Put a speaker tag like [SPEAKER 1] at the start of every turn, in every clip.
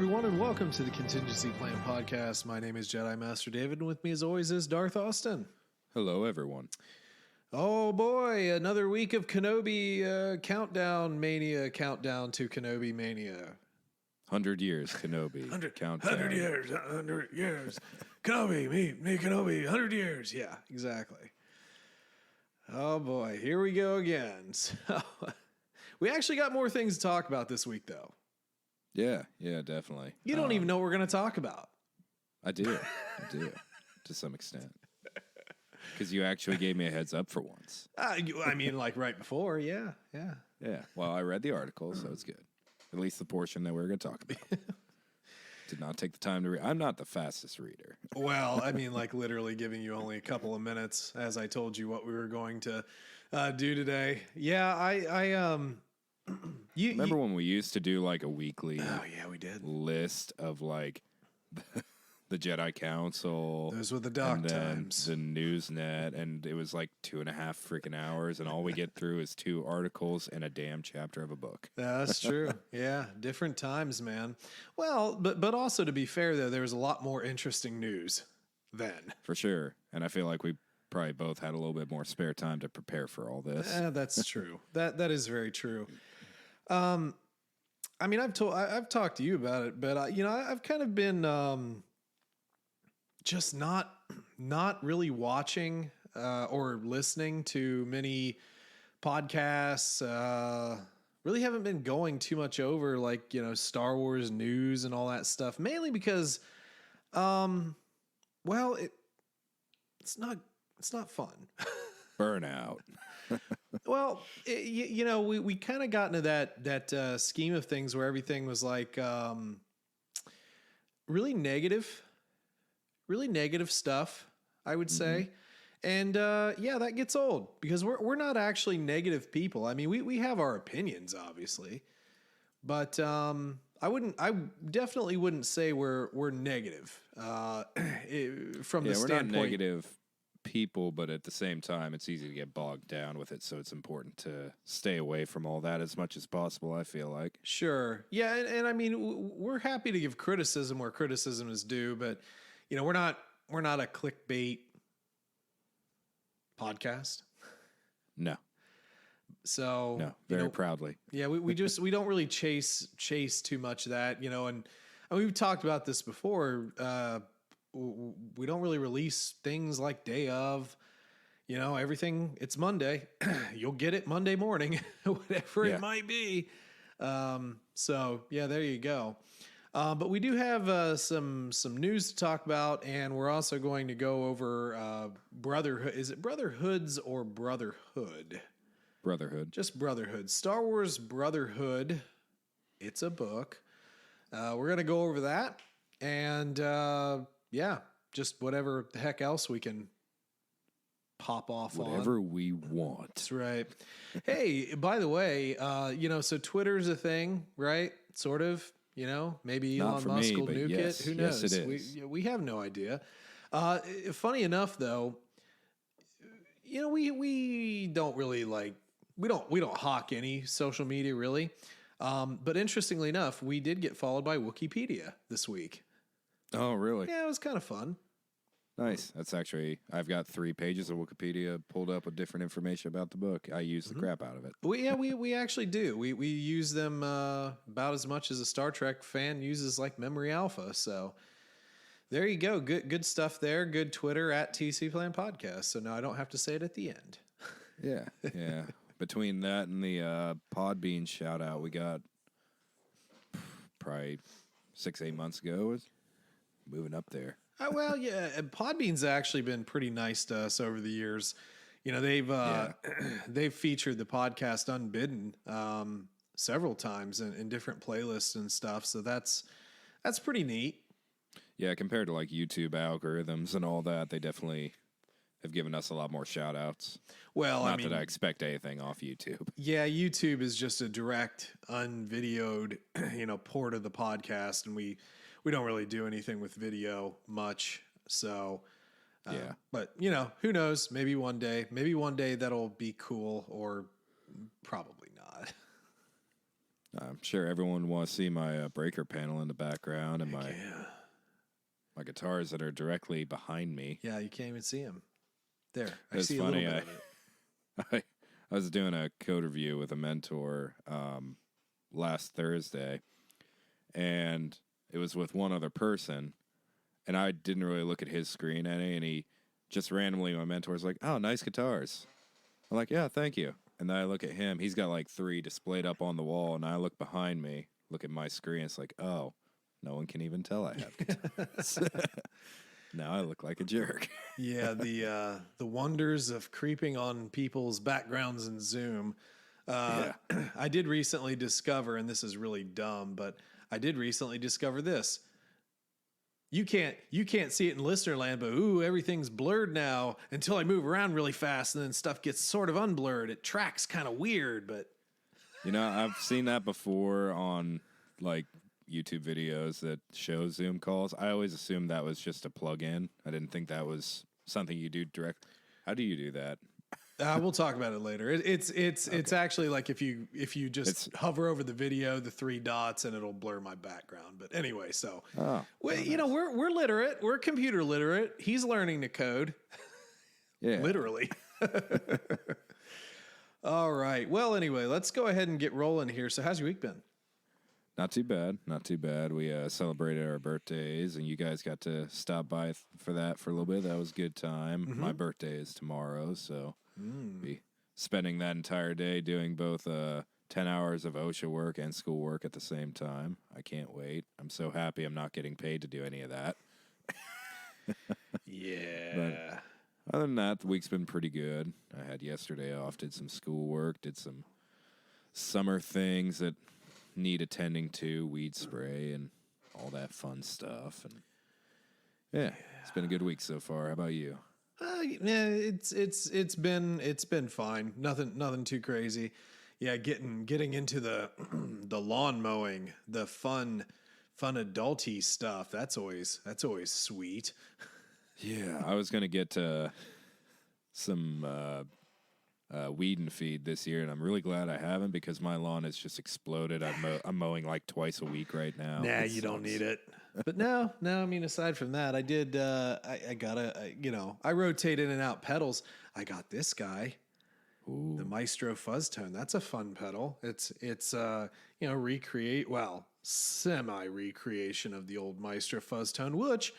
[SPEAKER 1] everyone, and welcome to the Contingency Plan Podcast. My name is Jedi Master David, and with me, as always, is Darth Austin.
[SPEAKER 2] Hello, everyone.
[SPEAKER 1] Oh boy, another week of Kenobi countdown to Kenobi mania.
[SPEAKER 2] 100 years, Kenobi.
[SPEAKER 1] 100 years. Kenobi, me, Kenobi, 100 years. Yeah, exactly. Oh boy, here we go again. So, we actually got more things to talk about this week, though.
[SPEAKER 2] Yeah, definitely.
[SPEAKER 1] You don't even know what we're going to talk about.
[SPEAKER 2] I do, to some extent. Because you actually gave me a heads up for once.
[SPEAKER 1] I mean, like right before, yeah.
[SPEAKER 2] Yeah, well, I read the article, so it's good. At least the portion that we were going to talk about. Did not take the time to read. I'm not the fastest reader.
[SPEAKER 1] Well, I mean, like literally giving you only a couple of minutes as I told you what we were going to do today. Yeah, I
[SPEAKER 2] Remember when we used to do like a weekly
[SPEAKER 1] we did.
[SPEAKER 2] List of like the Jedi Council.
[SPEAKER 1] Those were the dark
[SPEAKER 2] and then
[SPEAKER 1] times.
[SPEAKER 2] The Newsnet, and it was like 2.5 freaking hours, and all we get through is 2 articles and a damn chapter of a book.
[SPEAKER 1] That's true. Yeah, different times, man. Well, but also to be fair though, there was a lot more interesting news then.
[SPEAKER 2] For sure. And I feel like we probably both had a little bit more spare time to prepare for all this.
[SPEAKER 1] That's true. That is very true. I mean, I've talked to you about it, but I've kind of been just not really watching or listening to many podcasts. Really haven't been going too much over like, Star Wars news and all that stuff, mainly because, it's not fun.
[SPEAKER 2] Burnout.
[SPEAKER 1] Well, we kind of got into that scheme of things where everything was like really negative stuff, I would say. And that gets old because we're not actually negative people. I mean, we have our opinions, obviously, but I definitely wouldn't say we're negative from the standpoint.
[SPEAKER 2] We're not negative people, but at the same time, it's easy to get bogged down with it. So it's important to stay away from all that as much as possible, I feel like.
[SPEAKER 1] Sure. Yeah. And I mean, we're happy to give criticism where criticism is due, but we're not a clickbait podcast.
[SPEAKER 2] No.
[SPEAKER 1] So
[SPEAKER 2] no, very proudly.
[SPEAKER 1] Yeah. We don't really chase too much of that, and we've talked about this before. We don't really release things like day of, everything. It's Monday. You'll get it Monday morning, whatever it might be. So yeah, there you go. But we do have some news to talk about, and we're also going to go over Brotherhood. Is it Brotherhoods or Brotherhood?
[SPEAKER 2] Brotherhood.
[SPEAKER 1] Just Brotherhood. Star Wars Brotherhood. It's a book. We're going to go over that, and just whatever the heck else we can pop off on.
[SPEAKER 2] Whatever we want.
[SPEAKER 1] That's right. Hey, by the way, so Twitter's a thing, right? Sort of. Maybe
[SPEAKER 2] Not
[SPEAKER 1] Elon Musk will
[SPEAKER 2] but
[SPEAKER 1] nuke
[SPEAKER 2] yes.
[SPEAKER 1] it. Who knows?
[SPEAKER 2] Yes, it is.
[SPEAKER 1] We have no idea. Funny enough, though, we don't really we don't hawk any social media really. But interestingly enough, we did get followed by Wikipedia this week.
[SPEAKER 2] Oh, really?
[SPEAKER 1] Yeah, it was kind of fun.
[SPEAKER 2] Nice. That's actually, I've got 3 pages of Wikipedia pulled up with different information about the book. I use the crap out of it.
[SPEAKER 1] We actually do. We use them about as much as a Star Trek fan uses like Memory Alpha. So there you go. Good stuff there. Good Twitter at TC Plan Podcast. So now I don't have to say it at the end.
[SPEAKER 2] Yeah. Between that and the Podbean shout out we got probably 6-8 months ago, was moving up there.
[SPEAKER 1] Well, yeah, and Podbean's actually been pretty nice to us over the years. They've featured the podcast Unbidden several times in different playlists and stuff. So that's pretty neat.
[SPEAKER 2] Yeah, compared to like YouTube algorithms and all that, they definitely have given us a lot more shout outs.
[SPEAKER 1] Well,
[SPEAKER 2] Not that I expect anything off YouTube.
[SPEAKER 1] Yeah, YouTube is just a direct, unvideoed, port of the podcast, and we don't really do anything with video much. So,
[SPEAKER 2] yeah.
[SPEAKER 1] But, who knows? Maybe one day that'll be cool, or probably not.
[SPEAKER 2] I'm sure everyone wants to see my breaker panel in the background and my guitars that are directly behind me.
[SPEAKER 1] Yeah, you can't even see them. There,
[SPEAKER 2] It's
[SPEAKER 1] see
[SPEAKER 2] funny.
[SPEAKER 1] a little bit of it.
[SPEAKER 2] I was doing a code review with a mentor last Thursday, and it was with one other person, and I didn't really look at his screen any, and he just randomly, my mentor's like, "Oh, nice guitars." I'm like, "Yeah, thank you." And then I look at him. He's got like 3 displayed up on the wall, and I look behind me, look at my screen. It's like, oh, no one can even tell I have guitars. Now I look like a jerk.
[SPEAKER 1] Yeah, the wonders of creeping on people's backgrounds in Zoom. I did recently discover, and this is really dumb, but I did recently discover this. You can't see it in listener land, but ooh, everything's blurred now until I move around really fast, and then stuff gets sort of unblurred. It tracks kind of weird, but
[SPEAKER 2] I've seen that before on like YouTube videos that show Zoom calls. I always assumed that was just a plug-in. I didn't think that was something you do direct. How do you do that?
[SPEAKER 1] we'll talk about it later. It's actually like if you just hover over the video, the 3 dots, and it'll blur my background. But anyway, so we're literate. We're computer literate. He's learning to code.
[SPEAKER 2] Yeah,
[SPEAKER 1] literally. All right. Well, anyway, let's go ahead and get rolling here. So, how's your week been?
[SPEAKER 2] Not too bad. Not too bad. We celebrated our birthdays, and you guys got to stop by for that for a little bit. That was a good time. Mm-hmm. My birthday is tomorrow, so be spending that entire day doing both 10 hours of OSHA work and school work at the same time. I can't wait. I'm so happy I'm not getting paid to do any of that.
[SPEAKER 1] Yeah.
[SPEAKER 2] But other than that, the week's been pretty good. I had yesterday off, did some school work, did some summer things that need attending to, weed spray and all that fun stuff. And yeah, it's been a good week so far. How about you?
[SPEAKER 1] Yeah, it's been fine. Nothing too crazy. Yeah, getting into the the lawn mowing, the fun adulty stuff. That's always sweet.
[SPEAKER 2] Yeah, I was gonna get some weed and feed this year, and I'm really glad I haven't because my lawn has just exploded. I'm mowing like twice a week right now.
[SPEAKER 1] Nah, you don't need it. But no. I mean, aside from that, I did. I got I rotate in and out pedals. I got this guy, the Maestro Fuzz Tone. That's a fun pedal. It's semi recreation of the old Maestro Fuzz Tone, which,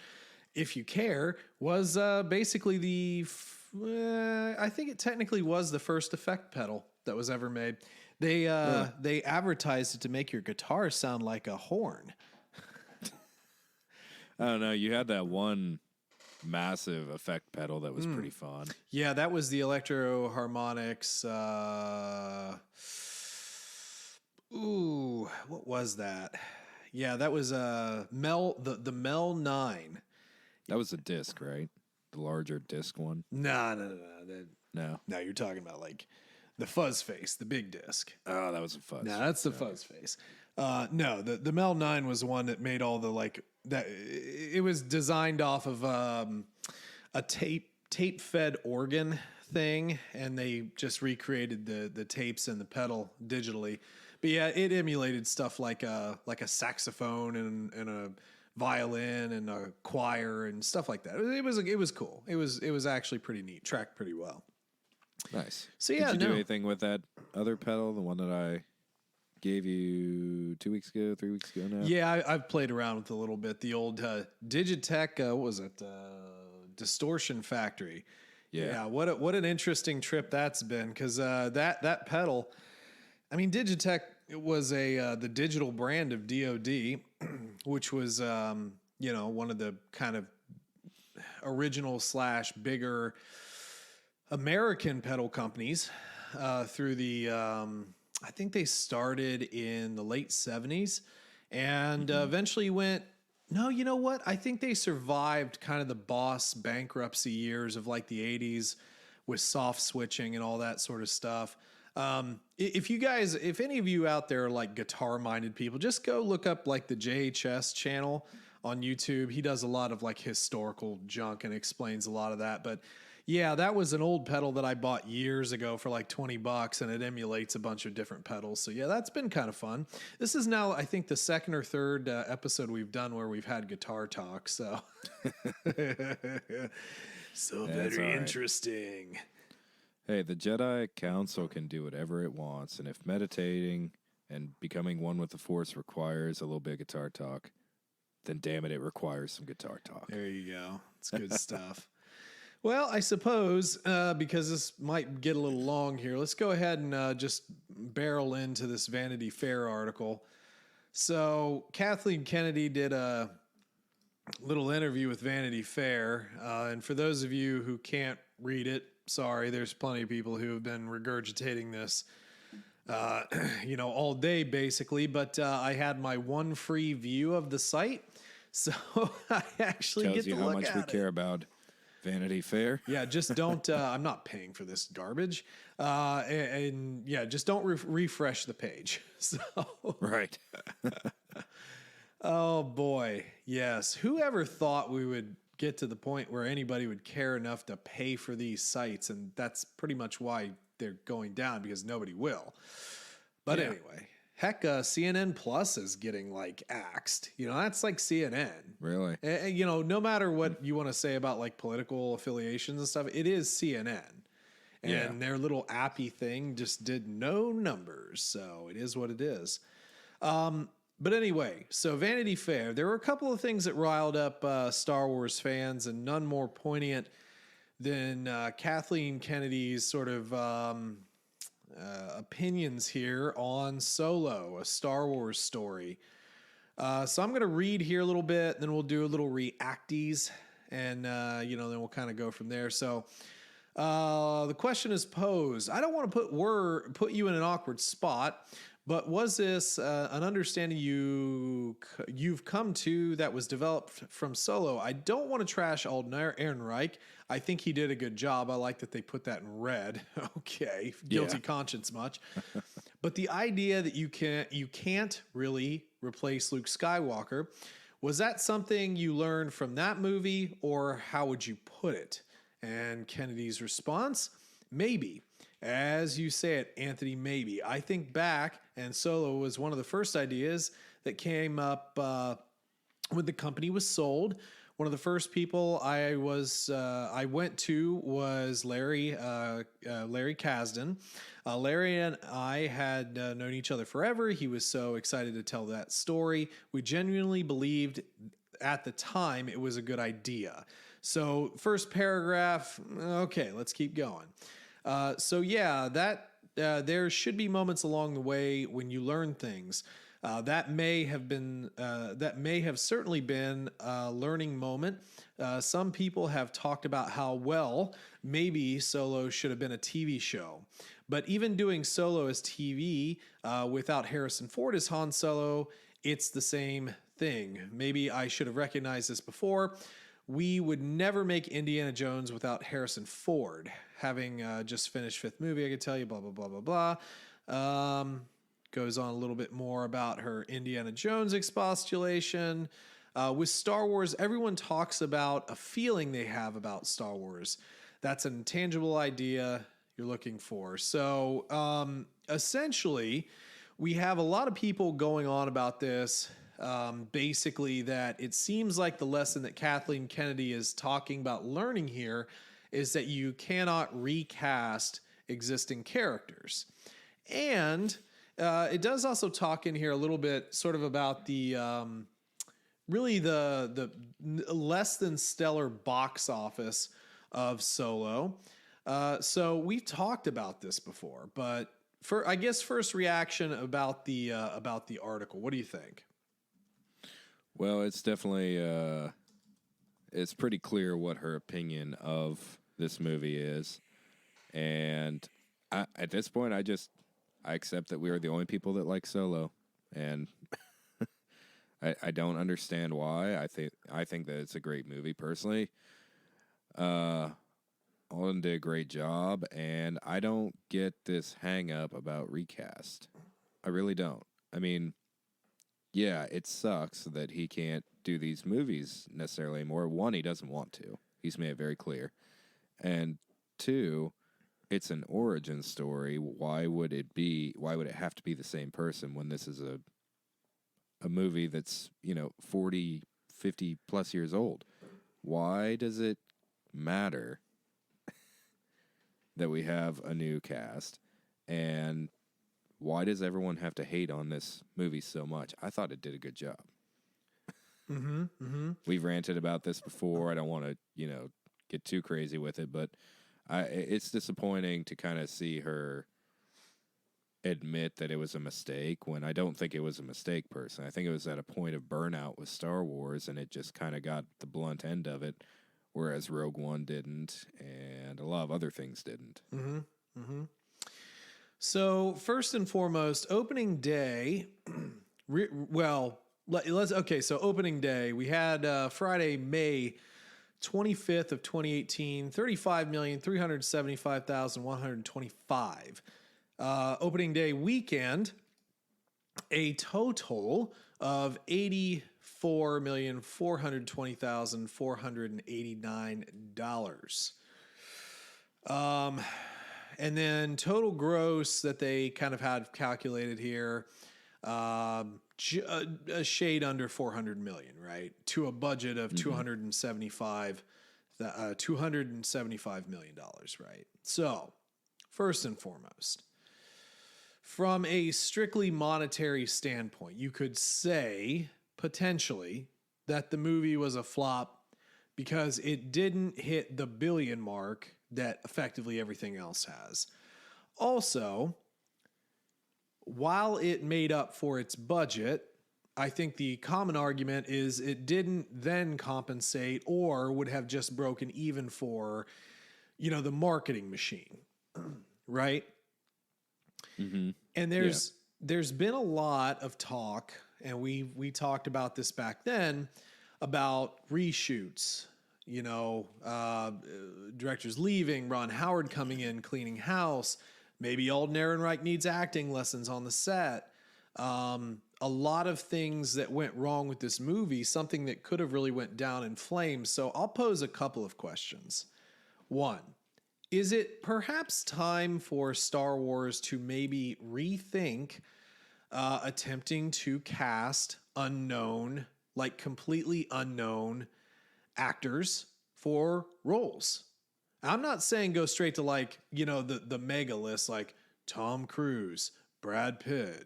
[SPEAKER 1] if you care, was basically I think it technically was the first effect pedal that was ever made. They advertised it to make your guitar sound like a horn.
[SPEAKER 2] I don't know. You had that one massive effect pedal that was pretty fun.
[SPEAKER 1] Yeah, that was the Electro Harmonix. What was that? Yeah, that was the Mel 9.
[SPEAKER 2] That was a disc, right? The larger disc one?
[SPEAKER 1] No.
[SPEAKER 2] No,
[SPEAKER 1] you're talking about like the Fuzz Face, the big disc.
[SPEAKER 2] Oh, that was a Fuzz.
[SPEAKER 1] No, that's the Fuzz Face. No, the Mel 9 was the one that made all the like that. It was designed off of a tape fed organ thing, and they just recreated the tapes and the pedal digitally. But yeah, it emulated stuff like a saxophone and a violin and a choir and stuff like that. It was cool. It was actually pretty neat. Tracked pretty well.
[SPEAKER 2] Nice.
[SPEAKER 1] So yeah,
[SPEAKER 2] did you do anything with that other pedal, the one that I gave you 2 weeks ago, 3 weeks ago now?
[SPEAKER 1] Yeah, I've played around with it a little bit. The old Digitech, what was it? Distortion Factory. Yeah. What an interesting trip that's been, because that pedal, I mean, Digitech was the digital brand of DoD, which was one of the kind of original / bigger American pedal companies through the I think they started in the late 70s and eventually went, no, you know what? I think they survived kind of the Boss bankruptcy years of like the 80s with soft switching and all that sort of stuff. If any of you out there are like guitar minded people, just go look up like the JHS channel on YouTube. He does a lot of like historical junk and explains a lot of that. But Yeah, that was an old pedal that I bought years ago for like $20, and it emulates a bunch of different pedals. So yeah, that's been kind of fun. This is now, I think, the second or third episode we've done where we've had guitar talk. So, so
[SPEAKER 2] That's
[SPEAKER 1] very
[SPEAKER 2] all right.
[SPEAKER 1] interesting.
[SPEAKER 2] Hey, the Jedi Council can do whatever it wants, and if meditating and becoming one with the Force requires a little bit of guitar talk, then damn it, it requires some guitar talk.
[SPEAKER 1] There you go. It's good stuff. Well, I suppose because this might get a little long here, let's go ahead and just barrel into this Vanity Fair article. So Kathleen Kennedy did a little interview with Vanity Fair. And for those of you who can't read it, sorry, there's plenty of people who have been regurgitating this, all day basically. But I had my one free view of the site. So I actually
[SPEAKER 2] Tells
[SPEAKER 1] get
[SPEAKER 2] you
[SPEAKER 1] to
[SPEAKER 2] how
[SPEAKER 1] look
[SPEAKER 2] much
[SPEAKER 1] at
[SPEAKER 2] we
[SPEAKER 1] it.
[SPEAKER 2] care about Vanity Fair.
[SPEAKER 1] Yeah, just don't. I'm not paying for this garbage, and yeah, just don't refresh the page. So,
[SPEAKER 2] Right.
[SPEAKER 1] oh boy, yes. Whoever thought we would get to the point where anybody would care enough to pay for these sites, and that's pretty much why they're going down because nobody will. But
[SPEAKER 2] Yeah.
[SPEAKER 1] anyway. Heck, CNN Plus is getting like axed. That's like CNN.
[SPEAKER 2] Really?
[SPEAKER 1] No matter what you want to say about like political affiliations and stuff, it is CNN. And
[SPEAKER 2] Yeah.
[SPEAKER 1] their little appy thing just did no numbers. So it is what it is. But anyway, so Vanity Fair, there were a couple of things that riled up Star Wars fans, and none more poignant than Kathleen Kennedy's sort of opinions here on Solo, a Star Wars story. So I'm going to read here a little bit, then we'll do a little reacties, and then we'll kind of go from there. So the question is posed. I don't want to put you in an awkward spot, but was this an understanding you've come to that was developed from Solo? I don't want to trash Alden Ehrenreich. I think he did a good job. I like that they put that in red. Okay, guilty conscience much. But the idea that you can't really replace Luke Skywalker, was that something you learned from that movie, or how would you put it? And Kennedy's response, maybe. As you say it, Anthony, maybe. I think back, and Solo was one of the first ideas that came up when the company was sold. One of the first people I went to was Larry Kasdan. Larry and I had known each other forever. He was so excited to tell that story. We genuinely believed at the time it was a good idea. So first paragraph, okay, let's keep going. There should be moments along the way when you learn things. That may have certainly been a learning moment. Some people have talked about how maybe Solo should have been a TV show. But even doing Solo as TV without Harrison Ford as Han Solo, it's the same thing. Maybe I should have recognized this before. We would never make Indiana Jones without Harrison Ford. Having just finished fifth movie, I could tell you, blah, blah, blah, blah, blah. Goes on a little bit more about her Indiana Jones expostulation. With Star Wars, everyone talks about a feeling they have about Star Wars. That's an intangible idea you're looking for. So essentially, we have a lot of people going on about this. Basically, that it seems like the lesson that Kathleen Kennedy is talking about learning here is that you cannot recast existing characters. And it does also talk in here a little bit sort of about the really the less than stellar box office of Solo. So we've talked about this before, but first reaction about the article. What do you think?
[SPEAKER 2] Well, it's definitely it's pretty clear what her opinion of this movie is, and at this point, I accept that we are the only people that like Solo, and I don't understand why. I think that it's a great movie personally. Alden did a great job, and I don't get this hang up about recast. I really don't. I mean, yeah, it sucks that he can't do these movies necessarily anymore. One, he doesn't want to. He's made it very clear. And two, it's an origin story. Why would it have to be the same person when this is a movie that's, 40, 50 plus years old? Why does it matter that we have a new cast? And why does everyone have to hate on this movie so much? I thought it did a good job.
[SPEAKER 1] Mm-hmm. Mm-hmm.
[SPEAKER 2] We've ranted about this before. I don't want to, get too crazy with it, but it's disappointing to kind of see her admit that it was a mistake when I don't think it was a mistake, personally. I think it was at a point of burnout with Star Wars, and it just kind of got the blunt end of it, whereas Rogue One didn't, and a lot of other things didn't.
[SPEAKER 1] Mm-hmm. Mm-hmm. So first and foremost, opening day. So opening day, we had Friday, May 25th of 2018, 35,375,125. Opening day weekend, a total of $84,420,489. And then total gross that they kind of had calculated here, a shade under 400 million, right? To a budget of $275 million, right? So, first and foremost, from a strictly monetary standpoint, you could say potentially that the movie was a flop because it didn't hit the billion mark that effectively everything else has. Also, while it made up for its budget, I think the common argument is it didn't then compensate or would have just broken even for, the marketing machine, right?
[SPEAKER 2] Mm-hmm.
[SPEAKER 1] And there's been a lot of talk, and we talked about this back then, about reshoots, directors leaving, Ron Howard coming in, cleaning house. Maybe Alden Ehrenreich needs acting lessons on the set. A lot of things that went wrong with this movie, something that could have really went down in flames. So I'll pose a couple of questions. One, is it perhaps time for Star Wars to maybe rethink attempting to cast completely unknown actors for roles? I'm not saying go straight to the mega list, like Tom Cruise, Brad Pitt,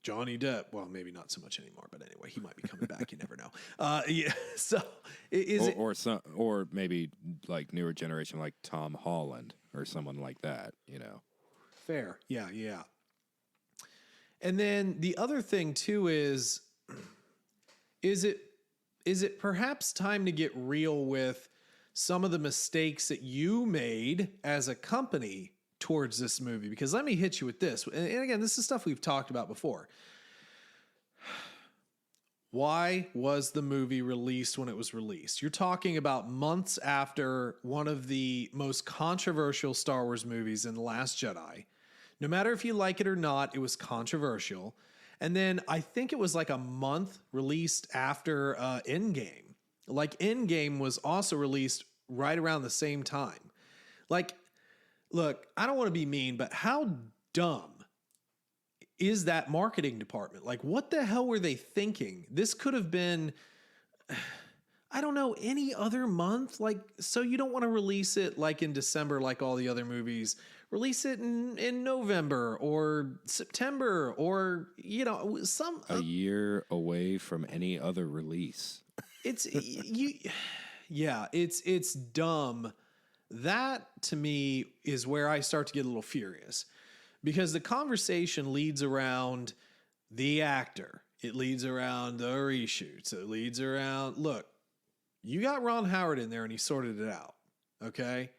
[SPEAKER 1] Johnny Depp. Well, maybe not so much anymore, but anyway, he might be coming back. You never know. Yeah. So
[SPEAKER 2] or maybe like newer generation, like Tom Holland or someone like that.
[SPEAKER 1] Fair. Yeah. Yeah. And then the other thing too is it perhaps time to get real with some of the mistakes that you made as a company towards this movie? Because let me hit you with this. And again, this is stuff we've talked about before. Why was the movie released when it was released? You're talking about months after one of the most controversial Star Wars movies in The Last Jedi. No matter if you like it or not, it was controversial. And then I think it was like a month released after Endgame. Like Endgame was also released right around the same time. Like, look, I don't want to be mean, but how dumb is that marketing department? Like, what the hell were they thinking? This could have been, I don't know, any other month. Like, so you don't want to release it like in December, like all the other movies. Release it in November or September or,
[SPEAKER 2] a year away from any other release.
[SPEAKER 1] It's dumb. That to me is where I start to get a little furious, because the conversation leads around the actor. It leads around the reshoots. It leads around, look, you got Ron Howard in there and he sorted it out. Okay.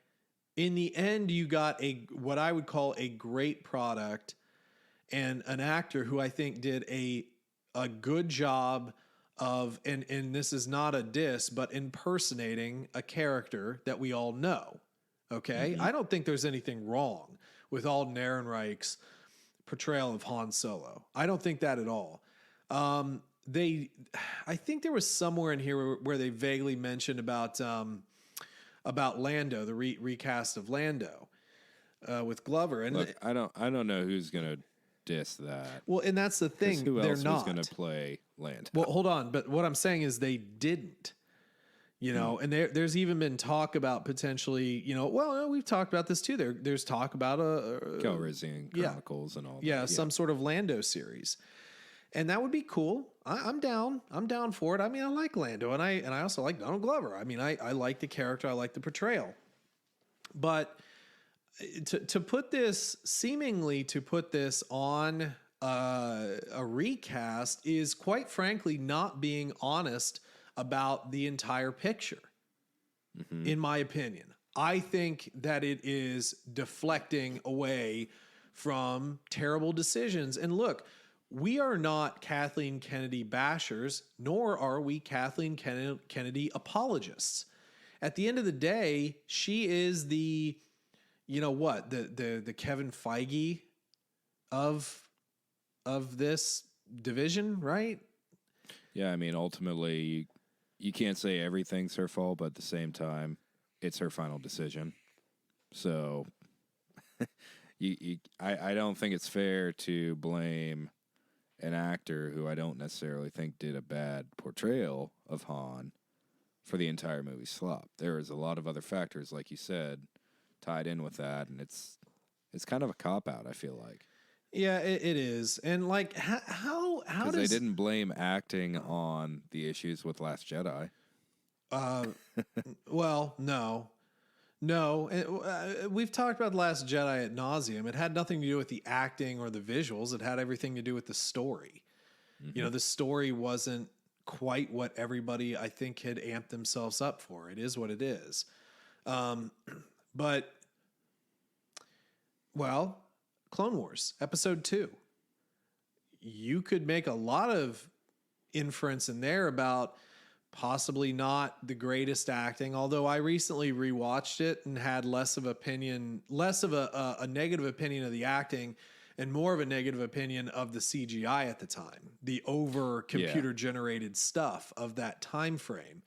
[SPEAKER 1] In the end, you got what I would call a great product and an actor who I think did a good job of, and this is not a diss, but impersonating a character that we all know. Okay. Mm-hmm. I don't think there's anything wrong with Alden Ehrenreich's portrayal of Han Solo. I don't think that at all. I think there was somewhere in here where they vaguely mentioned about, about Lando, the recast of Lando with Glover. And
[SPEAKER 2] look, I don't know who's gonna diss that.
[SPEAKER 1] well, and that's the thing.
[SPEAKER 2] Who
[SPEAKER 1] They're
[SPEAKER 2] else
[SPEAKER 1] not
[SPEAKER 2] was gonna play Lando?
[SPEAKER 1] Well, hold on. But what I'm saying is they didn't. And there's even been talk about potentially, we've talked about this too. There's talk about
[SPEAKER 2] Calrissian Chronicles and all that.
[SPEAKER 1] Yeah, some sort of Lando series. And that would be cool. I'm down. I'm down for it. I mean, I like Lando, and I also like Donald Glover. I mean, I like the character. I like the portrayal. But to put this on a recast is quite frankly not being honest about the entire picture, in my opinion. I think that it is deflecting away from terrible decisions. And look, we are not Kathleen Kennedy bashers, nor are we Kathleen Kennedy apologists. At the end of the day, she is the Kevin Feige of this division, right?
[SPEAKER 2] Yeah, I mean, ultimately, you can't say everything's her fault, but at the same time, it's her final decision. So, I don't think it's fair to blame an actor who I don't necessarily think did a bad portrayal of Han for the entire movie slop. There is a lot of other factors, like you said, tied in with that, and it's kind of a cop-out, I feel like.
[SPEAKER 1] Yeah, it is. And like, how does...
[SPEAKER 2] they didn't blame acting on the issues with Last Jedi.
[SPEAKER 1] Well, no. We've talked about The Last Jedi ad nauseum. It had nothing to do with the acting or the visuals. It had everything to do with the story. Mm-hmm. The story wasn't quite what everybody, I think, had amped themselves up for. It is what it is. But, well, Clone Wars, Episode 2. You could make a lot of inference in there about possibly not the greatest acting, although I recently rewatched it and had less of a negative opinion of the acting and more of a negative opinion of the CGI at the time, the over computer generated stuff of that time frame.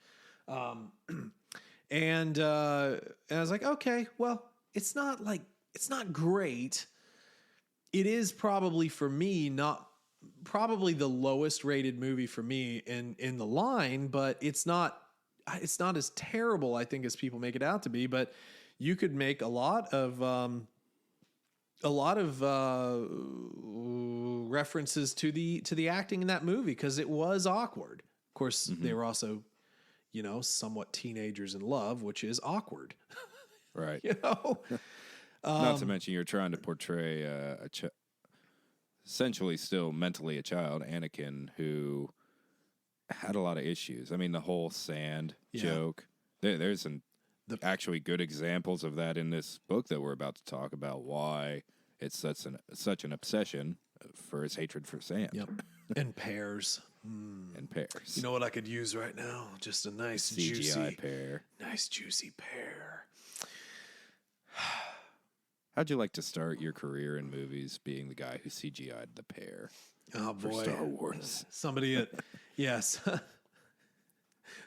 [SPEAKER 1] And I was like, okay, well, it's not great. It is probably for me, probably the lowest rated movie for me in the line, but it's not as terrible, I think, as people make it out to be. But you could make a lot of references to the acting in that movie because it was awkward. Of course, they were also, somewhat teenagers in love, which is awkward.
[SPEAKER 2] Right. Not to mention you're trying to portray essentially still mentally a child, Anakin, who had a lot of issues. I mean, the whole sand joke. There's some actually good examples of that in this book that we're about to talk about, why it's such an obsession for his hatred for sand.
[SPEAKER 1] Yep. And pears.
[SPEAKER 2] And pears.
[SPEAKER 1] You know what I could use right now? Just a nice
[SPEAKER 2] CGI
[SPEAKER 1] juicy
[SPEAKER 2] pear.
[SPEAKER 1] Nice juicy pear.
[SPEAKER 2] How'd you like to start your career in movies being the guy who CGI'd the pear?
[SPEAKER 1] Oh, boy.
[SPEAKER 2] For Star Wars.
[SPEAKER 1] Somebody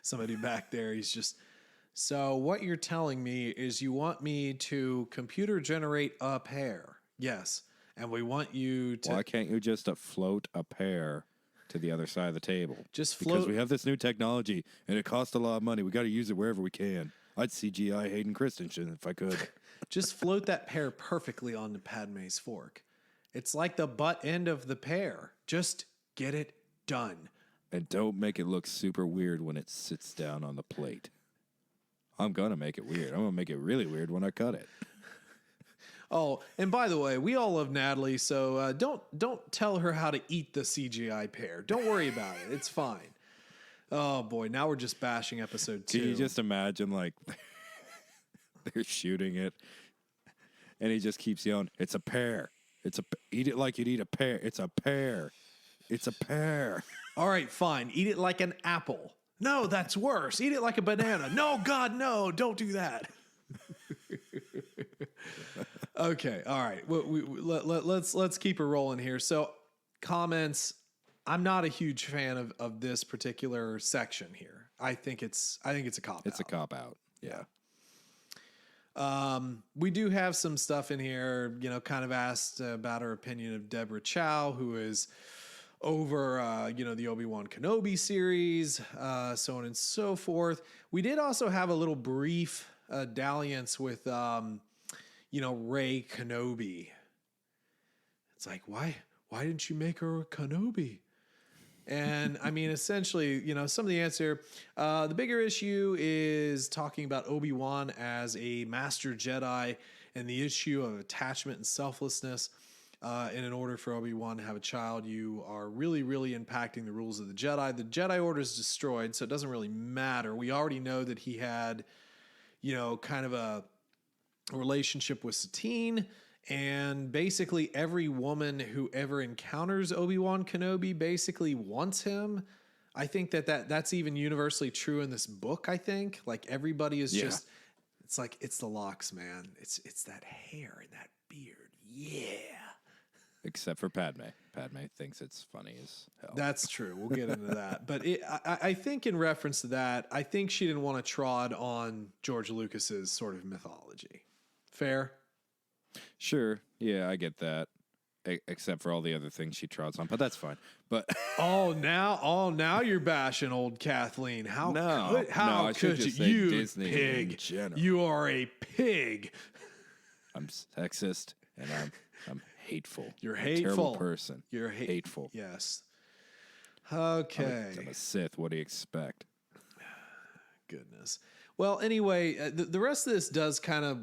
[SPEAKER 1] somebody back there, he's just, so what you're telling me is you want me to computer generate a pear. Yes. And we want you to...
[SPEAKER 2] Why can't you just float a pear to the other side of the table?
[SPEAKER 1] Just float...
[SPEAKER 2] Because we have this new technology, and it costs a lot of money. We got to use it wherever we can. I'd CGI Hayden Christensen if I could.
[SPEAKER 1] Just float that pear perfectly onto Padme's fork. It's like the butt end of the pear. Just get it done.
[SPEAKER 2] And don't make it look super weird when it sits down on the plate. I'm going to make it weird. I'm going to make it really weird when I cut it.
[SPEAKER 1] Oh, and by the way, we all love Natalie, so don't tell her how to eat the CGI pear. Don't worry about it. It's fine. Oh, boy. Now we're just bashing episode 2.
[SPEAKER 2] Can you just imagine, like, they're shooting it, and he just keeps yelling, it's a pear. Eat it like you'd eat a pear. It's a pear. It's a pear.
[SPEAKER 1] All right, fine. Eat it like an apple. No, that's worse. Eat it like a banana. No, God, no. Don't do that. Okay, all right. Let's keep it rolling here. So, comments. I'm not a huge fan of this particular section here. I think it's a cop out.
[SPEAKER 2] It's a cop out. Yeah.
[SPEAKER 1] We do have some stuff in here, kind of asked about our opinion of Deborah Chow, who is over, the Obi-Wan Kenobi series, so on and so forth. We did also have a little brief dalliance with, Rey Kenobi. It's like, why didn't you make her a Kenobi? And I mean, essentially, some of the answer, the bigger issue is talking about Obi-Wan as a master Jedi and the issue of attachment and selflessness. And in order for Obi-Wan to have a child, you are really, really impacting the rules of the Jedi. The Jedi Order is destroyed, so it doesn't really matter. We already know that he had, kind of a relationship with Satine. And basically every woman who ever encounters Obi-Wan Kenobi basically wants him. I think that's even universally true in this book, I think. Like everybody is just, it's like, it's the locks, man. It's that hair and that beard. Yeah.
[SPEAKER 2] Except for Padme. Padme thinks it's funny as hell.
[SPEAKER 1] That's true. We'll get into that. But I think in reference to that, I think she didn't want to trod on George Lucas's sort of mythology. Fair?
[SPEAKER 2] Sure. Yeah, I get that. Except for all the other things she trods on, but that's fine. But
[SPEAKER 1] now you're bashing old Kathleen. How could you? You
[SPEAKER 2] Disney
[SPEAKER 1] pig. You are a pig.
[SPEAKER 2] I'm sexist and I'm hateful.
[SPEAKER 1] You're hateful.
[SPEAKER 2] A terrible person.
[SPEAKER 1] You're
[SPEAKER 2] hateful.
[SPEAKER 1] Yes. Okay.
[SPEAKER 2] I'm a Sith. What do you expect?
[SPEAKER 1] Goodness. Well, anyway, the rest of this does kind of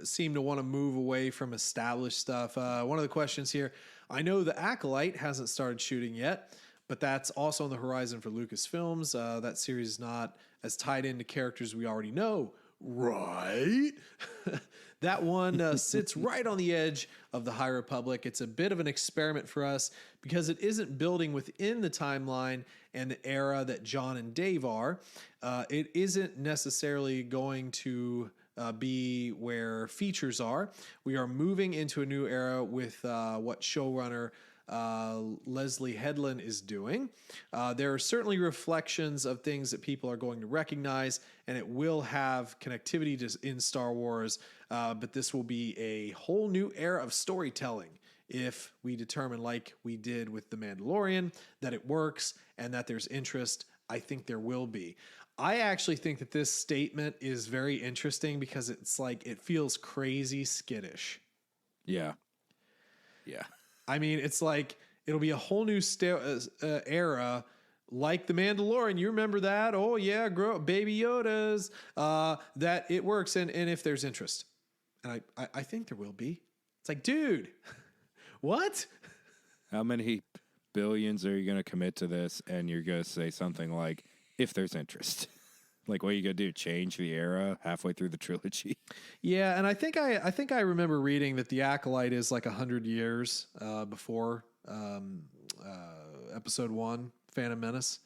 [SPEAKER 1] seem to want to move away from established stuff. One of the questions here, I know the Acolyte hasn't started shooting yet, but that's also on the horizon for Lucasfilms. That series is not as tied into characters we already know, right? That one sits right on the edge of the High Republic. It's a bit of an experiment for us because it isn't building within the timeline and the era that John and Dave are. It isn't necessarily going to be where features are. We are moving into a new era with what showrunner Leslie Headland is doing. There are certainly reflections of things that people are going to recognize, and it will have connectivity in Star Wars, but this will be a whole new era of storytelling if we determine, like we did with The Mandalorian, that it works and that there's interest. I think there will be. I actually think that this statement is very interesting because it's like it feels crazy skittish.
[SPEAKER 2] Yeah. Yeah.
[SPEAKER 1] I mean, it's like it'll be a whole new era, like The Mandalorian. You remember that? Oh yeah, grow Baby Yodas. That it works, and if there's interest, and I think there will be. It's like, dude, what?
[SPEAKER 2] How many billions are you going to commit to this? And you're going to say something like, "If there's interest." Like, what are you going to do? Change the era halfway through the trilogy?
[SPEAKER 1] Yeah, and I think I remember reading that the Acolyte is like 100 years before Episode 1, Phantom Menace.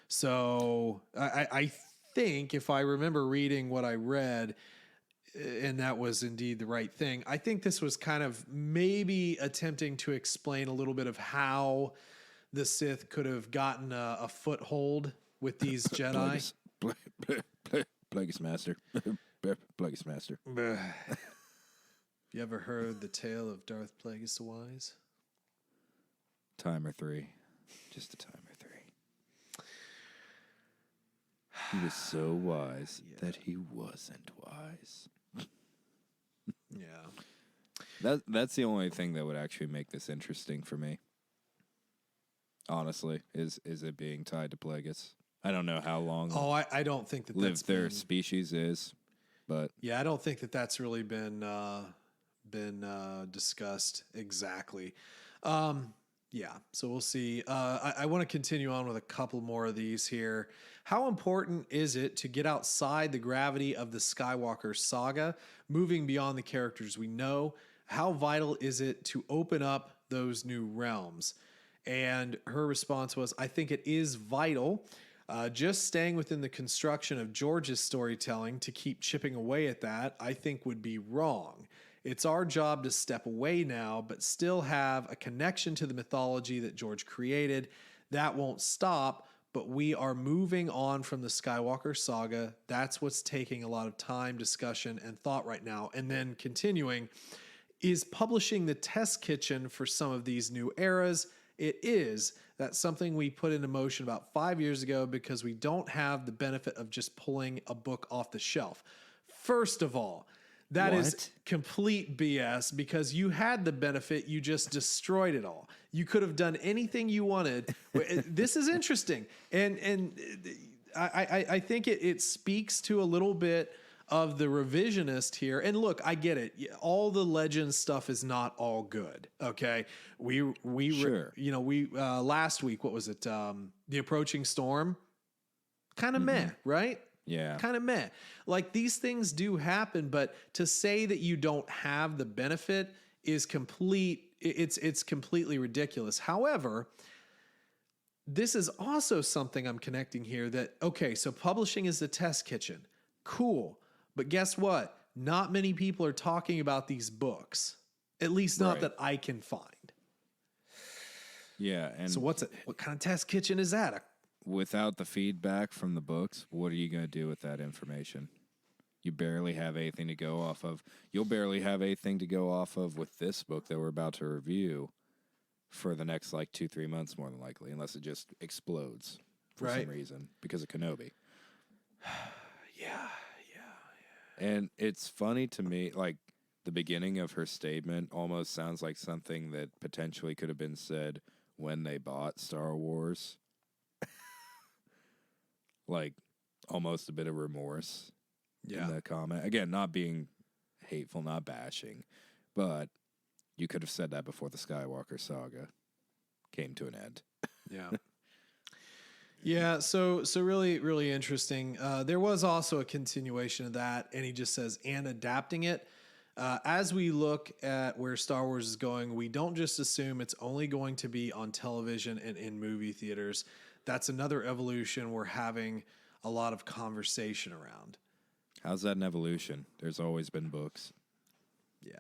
[SPEAKER 1] So I think if I remember reading what I read, and that was indeed the right thing, I think this was kind of maybe attempting to explain a little bit of how the Sith could have gotten a foothold with these Jedi.
[SPEAKER 2] Plagueis Master. Plagueis Master.
[SPEAKER 1] You ever heard the tale of Darth Plagueis the Wise?
[SPEAKER 2] Timer 3. Just a timer 3. He was so wise that he wasn't wise.
[SPEAKER 1] Yeah.
[SPEAKER 2] That's the only thing that would actually make this interesting for me. Honestly, is it being tied to Plagueis? I don't know how long.
[SPEAKER 1] Oh, I don't think that
[SPEAKER 2] lived their species is, but
[SPEAKER 1] yeah, I don't think that that's really been discussed exactly. Yeah, so we'll see. I want to continue on with a couple more of these here. How important is it to get outside the gravity of the Skywalker saga, moving beyond the characters we know? How vital is it to open up those new realms? And her response was, I think it is vital. Just staying within the construction of George's storytelling to keep chipping away at that, I think would be wrong. It's our job to step away now, but still have a connection to the mythology that George created. That won't stop, but we are moving on from the Skywalker saga. That's what's taking a lot of time, discussion, and thought right now. And then continuing, is publishing the test kitchen for some of these new eras. It is. That's something we put into motion about 5 years ago because we don't have the benefit of just pulling a book off the shelf. First of all, that is complete BS because you had the benefit, you just destroyed it all. You could have done anything you wanted. This is interesting. And I think it speaks to a little bit of the revisionist here. And look, I get it. All the Legends stuff is not all good. Okay.
[SPEAKER 2] Sure.
[SPEAKER 1] Last week, what was it? The Approaching Storm, kind of meh, right?
[SPEAKER 2] Yeah.
[SPEAKER 1] Kind of meh. Like these things do happen, but to say that you don't have the benefit is it's completely ridiculous. However, this is also something I'm connecting here that, okay, so publishing is the test kitchen. Cool. But guess what? Not many people are talking about these books, at least not that I can find.
[SPEAKER 2] Yeah. And
[SPEAKER 1] so what kind of test kitchen is that?
[SPEAKER 2] Without the feedback from the books, what are you going to do with that information? You barely have anything to go off of. You'll barely have anything to go off of with this book that we're about to review for the next 2-3 months, more than likely, unless it just explodes for some reason because of Kenobi.
[SPEAKER 1] Yeah.
[SPEAKER 2] And it's funny to me, the beginning of her statement almost sounds like something that potentially could have been said when they bought Star Wars. Almost a bit of remorse in the comment. Again, not being hateful, not bashing, but you could have said that before the Skywalker saga came to an end.
[SPEAKER 1] Yeah. Yeah, so really, really interesting. There was also a continuation of that, and he just says, and adapting it. As we look at where Star Wars is going, we don't just assume it's only going to be on television and in movie theaters. That's another evolution we're having a lot of conversation around.
[SPEAKER 2] How's that an evolution? There's always been books.
[SPEAKER 1] Yeah,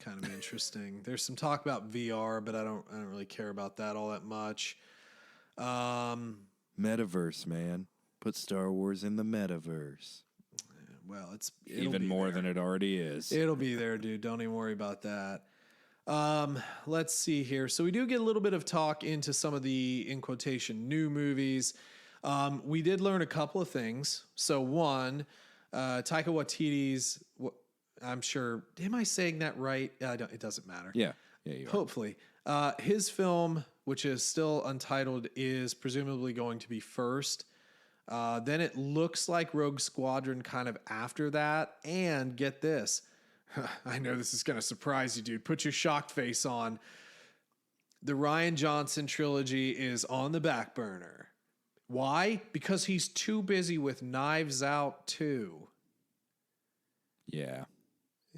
[SPEAKER 1] kind of interesting. There's some talk about VR, but I don't really care about that all that much.
[SPEAKER 2] Metaverse, man. Put Star Wars in the metaverse.
[SPEAKER 1] Well, it'll
[SPEAKER 2] even more than it already is.
[SPEAKER 1] It'll be there, dude. Don't even worry about that. Let's see here. So we do get a little bit of talk into some of the, in quotation, new movies. We did learn a couple of things. So one, Taika Waititi's, I'm sure, am I saying that right? It doesn't matter.
[SPEAKER 2] Yeah. You
[SPEAKER 1] hopefully. His film, which is still untitled, is presumably going to be first. Then it looks like Rogue Squadron kind of after that. And get this. I know this is going to surprise you, dude. Put your shocked face on. The Rian Johnson trilogy is on the back burner. Why? Because he's too busy with Knives Out 2.
[SPEAKER 2] Yeah.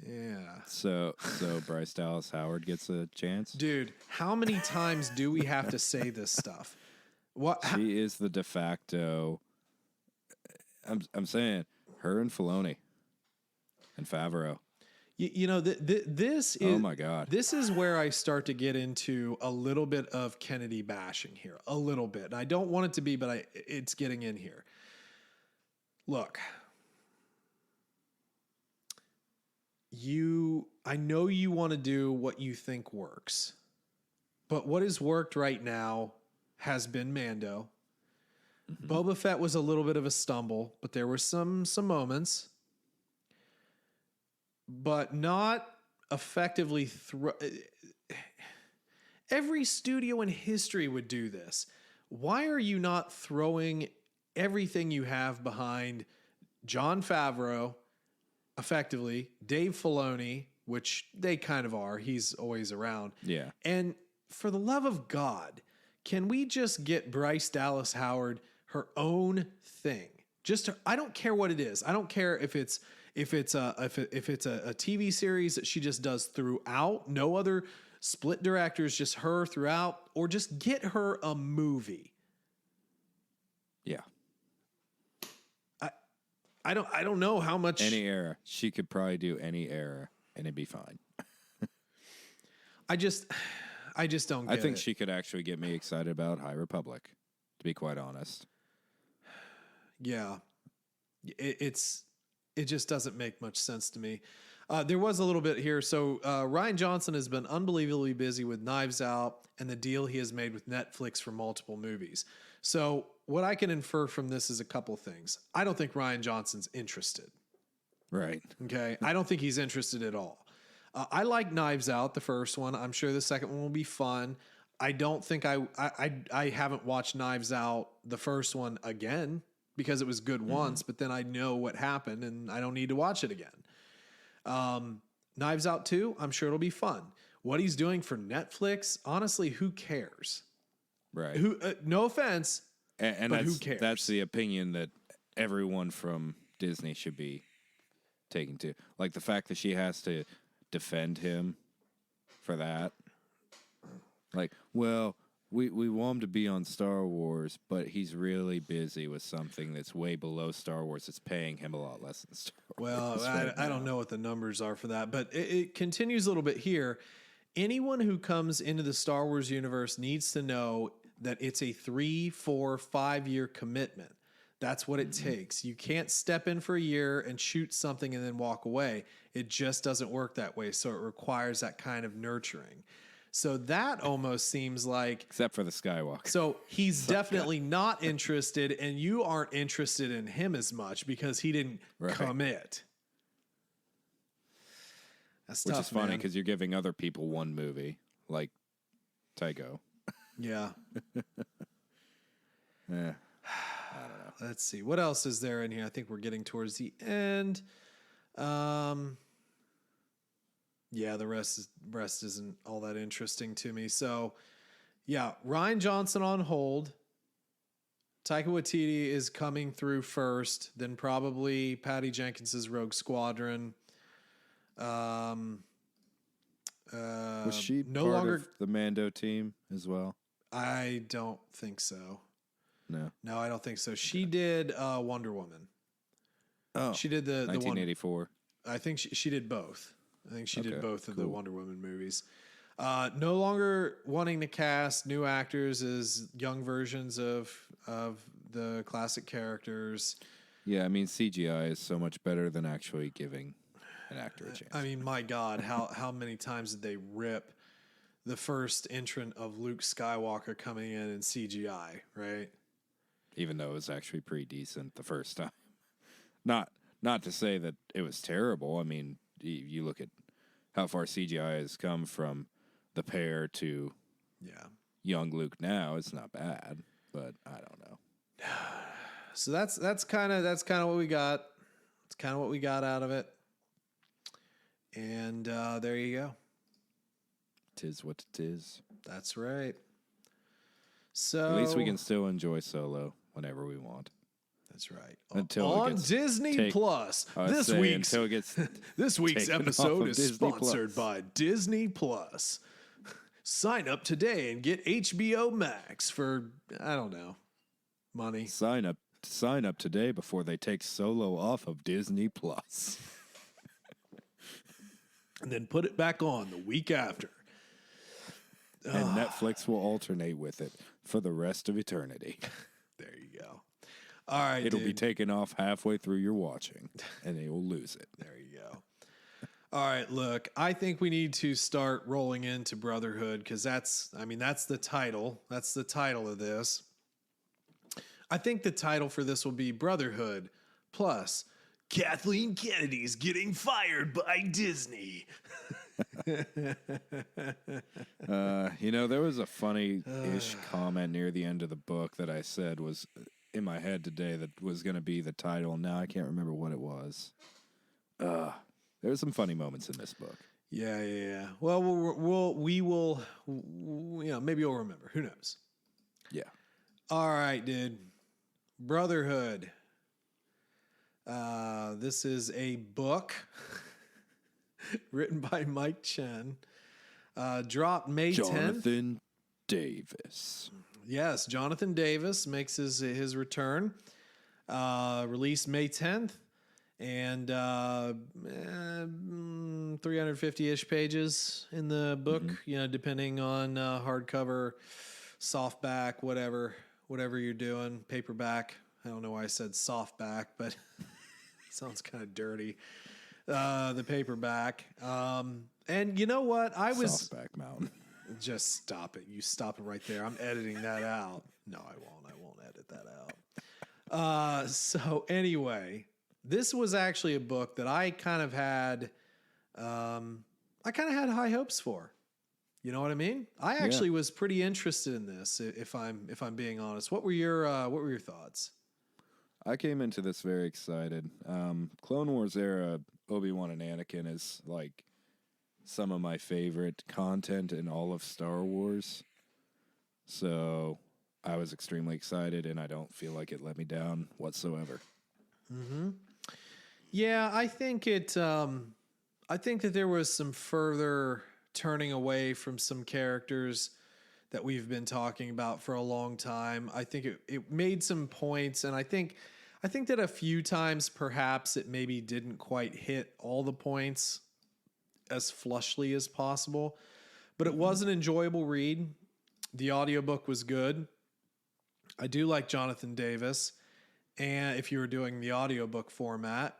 [SPEAKER 1] Yeah.
[SPEAKER 2] So Bryce Dallas Howard gets a chance?
[SPEAKER 1] Dude, how many times do we have to say this stuff? What?
[SPEAKER 2] She is the de facto. I'm saying her and Filoni and Favreau.
[SPEAKER 1] This is,
[SPEAKER 2] oh my God.
[SPEAKER 1] This is where I start to get into a little bit of Kennedy bashing here, a little bit. And I don't want it to be, but it's getting in here. Look, I know you want to do what you think works, but what has worked right now has been Mando. Mm-hmm. Boba Fett was a little bit of a stumble, but there were some moments. But not effectively. Every studio in history would do this. Why are you not throwing everything you have behind Jon Favreau, effectively, Dave Filoni, which they kind of are. He's always around.
[SPEAKER 2] Yeah.
[SPEAKER 1] And for the love of God, can we just get Bryce Dallas Howard her own thing? I don't care what it is. I don't care if it's a TV series that she just does throughout, no other split directors, just her throughout, or just get her a movie.
[SPEAKER 2] Yeah.
[SPEAKER 1] I don't know how much.
[SPEAKER 2] Any era. She could probably do any era and it'd be fine.
[SPEAKER 1] I just don't get it.
[SPEAKER 2] I think she could actually get me excited about High Republic, to be quite honest.
[SPEAKER 1] Yeah. It just doesn't make much sense to me. There was a little bit here. So Rian Johnson has been unbelievably busy with Knives Out and the deal he has made with Netflix for multiple movies. So what I can infer from this is a couple things. I don't think Rian Johnson's interested.
[SPEAKER 2] Right.
[SPEAKER 1] Okay. I don't think he's interested at all. I like Knives Out, the first one. I'm sure the second one will be fun. I don't think I haven't watched Knives Out, the first one, again because it was good once, but then I know what happened and I don't need to watch it again. Knives Out 2, I'm sure it'll be fun. What he's doing for Netflix, honestly, who cares?
[SPEAKER 2] Right.
[SPEAKER 1] No offense,
[SPEAKER 2] and
[SPEAKER 1] but who cares?
[SPEAKER 2] That's the opinion that everyone from Disney should be taking to. Like the fact that she has to defend him for that. Like, well, we want him to be on Star Wars, but he's really busy with something that's way below Star Wars. It's paying him a lot less than Star Wars.
[SPEAKER 1] Well, I don't know what the numbers are for that, but it continues a little bit here. Anyone who comes into the Star Wars universe needs to know that it's a 3, 4, 5-year commitment. That's what it takes. You can't step in for a year and shoot something and then walk away. It just doesn't work that way. So it requires that kind of nurturing. So that almost seems like...
[SPEAKER 2] Except for the Skywalker.
[SPEAKER 1] So he's definitely not interested, and you aren't interested in him as much because he didn't commit. That's tough,
[SPEAKER 2] which is funny because you're giving other people one movie, like Tycho.
[SPEAKER 1] Yeah.
[SPEAKER 2] I don't know.
[SPEAKER 1] Let's see. What else is there in here? I think we're getting towards the end. Yeah, the rest isn't all that interesting to me. So, yeah, Rian Johnson on hold. Taika Waititi is coming through first, then probably Patty Jenkins's Rogue Squadron.
[SPEAKER 2] Was she
[SPEAKER 1] no
[SPEAKER 2] part
[SPEAKER 1] longer
[SPEAKER 2] of the Mando team as well?
[SPEAKER 1] I don't think so.
[SPEAKER 2] No,
[SPEAKER 1] I don't think so. She did Wonder Woman.
[SPEAKER 2] Oh,
[SPEAKER 1] she did the
[SPEAKER 2] 1984.
[SPEAKER 1] I think she did both. I think she did both of the
[SPEAKER 2] cool.
[SPEAKER 1] Wonder Woman movies. No longer wanting to cast new actors as young versions of the classic characters.
[SPEAKER 2] Yeah, I mean CGI is so much better than actually giving an actor a chance.
[SPEAKER 1] I mean, my God, how many times did they rip the first entrant of Luke Skywalker coming in CGI, right?
[SPEAKER 2] Even though it was actually pretty decent the first time. Not to say that it was terrible. I mean, you look at how far CGI has come from the pair to young Luke now. It's not bad, but I don't know.
[SPEAKER 1] So that's kind of what we got. It's kind of what we got out of it. And there you go.
[SPEAKER 2] 'Tis what it is.
[SPEAKER 1] That's right. So
[SPEAKER 2] at least we can still enjoy Solo whenever we want.
[SPEAKER 1] That's right.
[SPEAKER 2] Until
[SPEAKER 1] on Disney Plus. This week's episode is sponsored by Disney Plus. Sign up today and get HBO Max for, I don't know, money.
[SPEAKER 2] Sign up today before they take Solo off of Disney Plus.
[SPEAKER 1] And then put it back on the week after.
[SPEAKER 2] And Netflix will alternate with it for the rest of eternity.
[SPEAKER 1] There you go. All right,
[SPEAKER 2] it'll be taken off halfway through your watching, and they will lose it.
[SPEAKER 1] There you go. All right, look, I think we need to start rolling into Brotherhood because that's the title. That's the title of this. I think the title for this will be Brotherhood plus Kathleen Kennedy's getting fired by Disney.
[SPEAKER 2] There was a funny-ish comment near the end of the book that I said was in my head today that was going to be the title. Now I can't remember what it was. There were some funny moments in this book.
[SPEAKER 1] Yeah. Well, we will. Maybe you'll remember. Who knows?
[SPEAKER 2] Yeah.
[SPEAKER 1] All right, dude. Brotherhood. This is a book written by Mike Chen. Dropped May 10th.
[SPEAKER 2] Jonathan Davis.
[SPEAKER 1] Yes, Jonathan Davis makes his return. Released May 10th. And 350-ish pages in the book, depending on hardcover, softback, whatever whatever you're doing, paperback. I don't know why I said softback, but sounds kind of dirty. The paperback. And you know what? I was
[SPEAKER 2] Softback Mountain.
[SPEAKER 1] Just stop it. You stop it right there. I'm editing that out. No, I won't. I won't edit that out. So anyway, this was actually a book that I kind of had high hopes for. You know what I mean? I actually was pretty interested in this, if I'm being honest. What were your thoughts?
[SPEAKER 2] I came into this very excited. Clone Wars era Obi-Wan and Anakin is like some of my favorite content in all of Star Wars. So I was extremely excited, and I don't feel like it let me down whatsoever.
[SPEAKER 1] Mm-hmm. Yeah, I think I think that there was some further turning away from some characters that we've been talking about for a long time. I think it made some points, and I think that a few times perhaps it maybe didn't quite hit all the points as flushly as possible, but it was an enjoyable read. The audiobook was good. I do like Jonathan Davis, and if you were doing the audiobook format,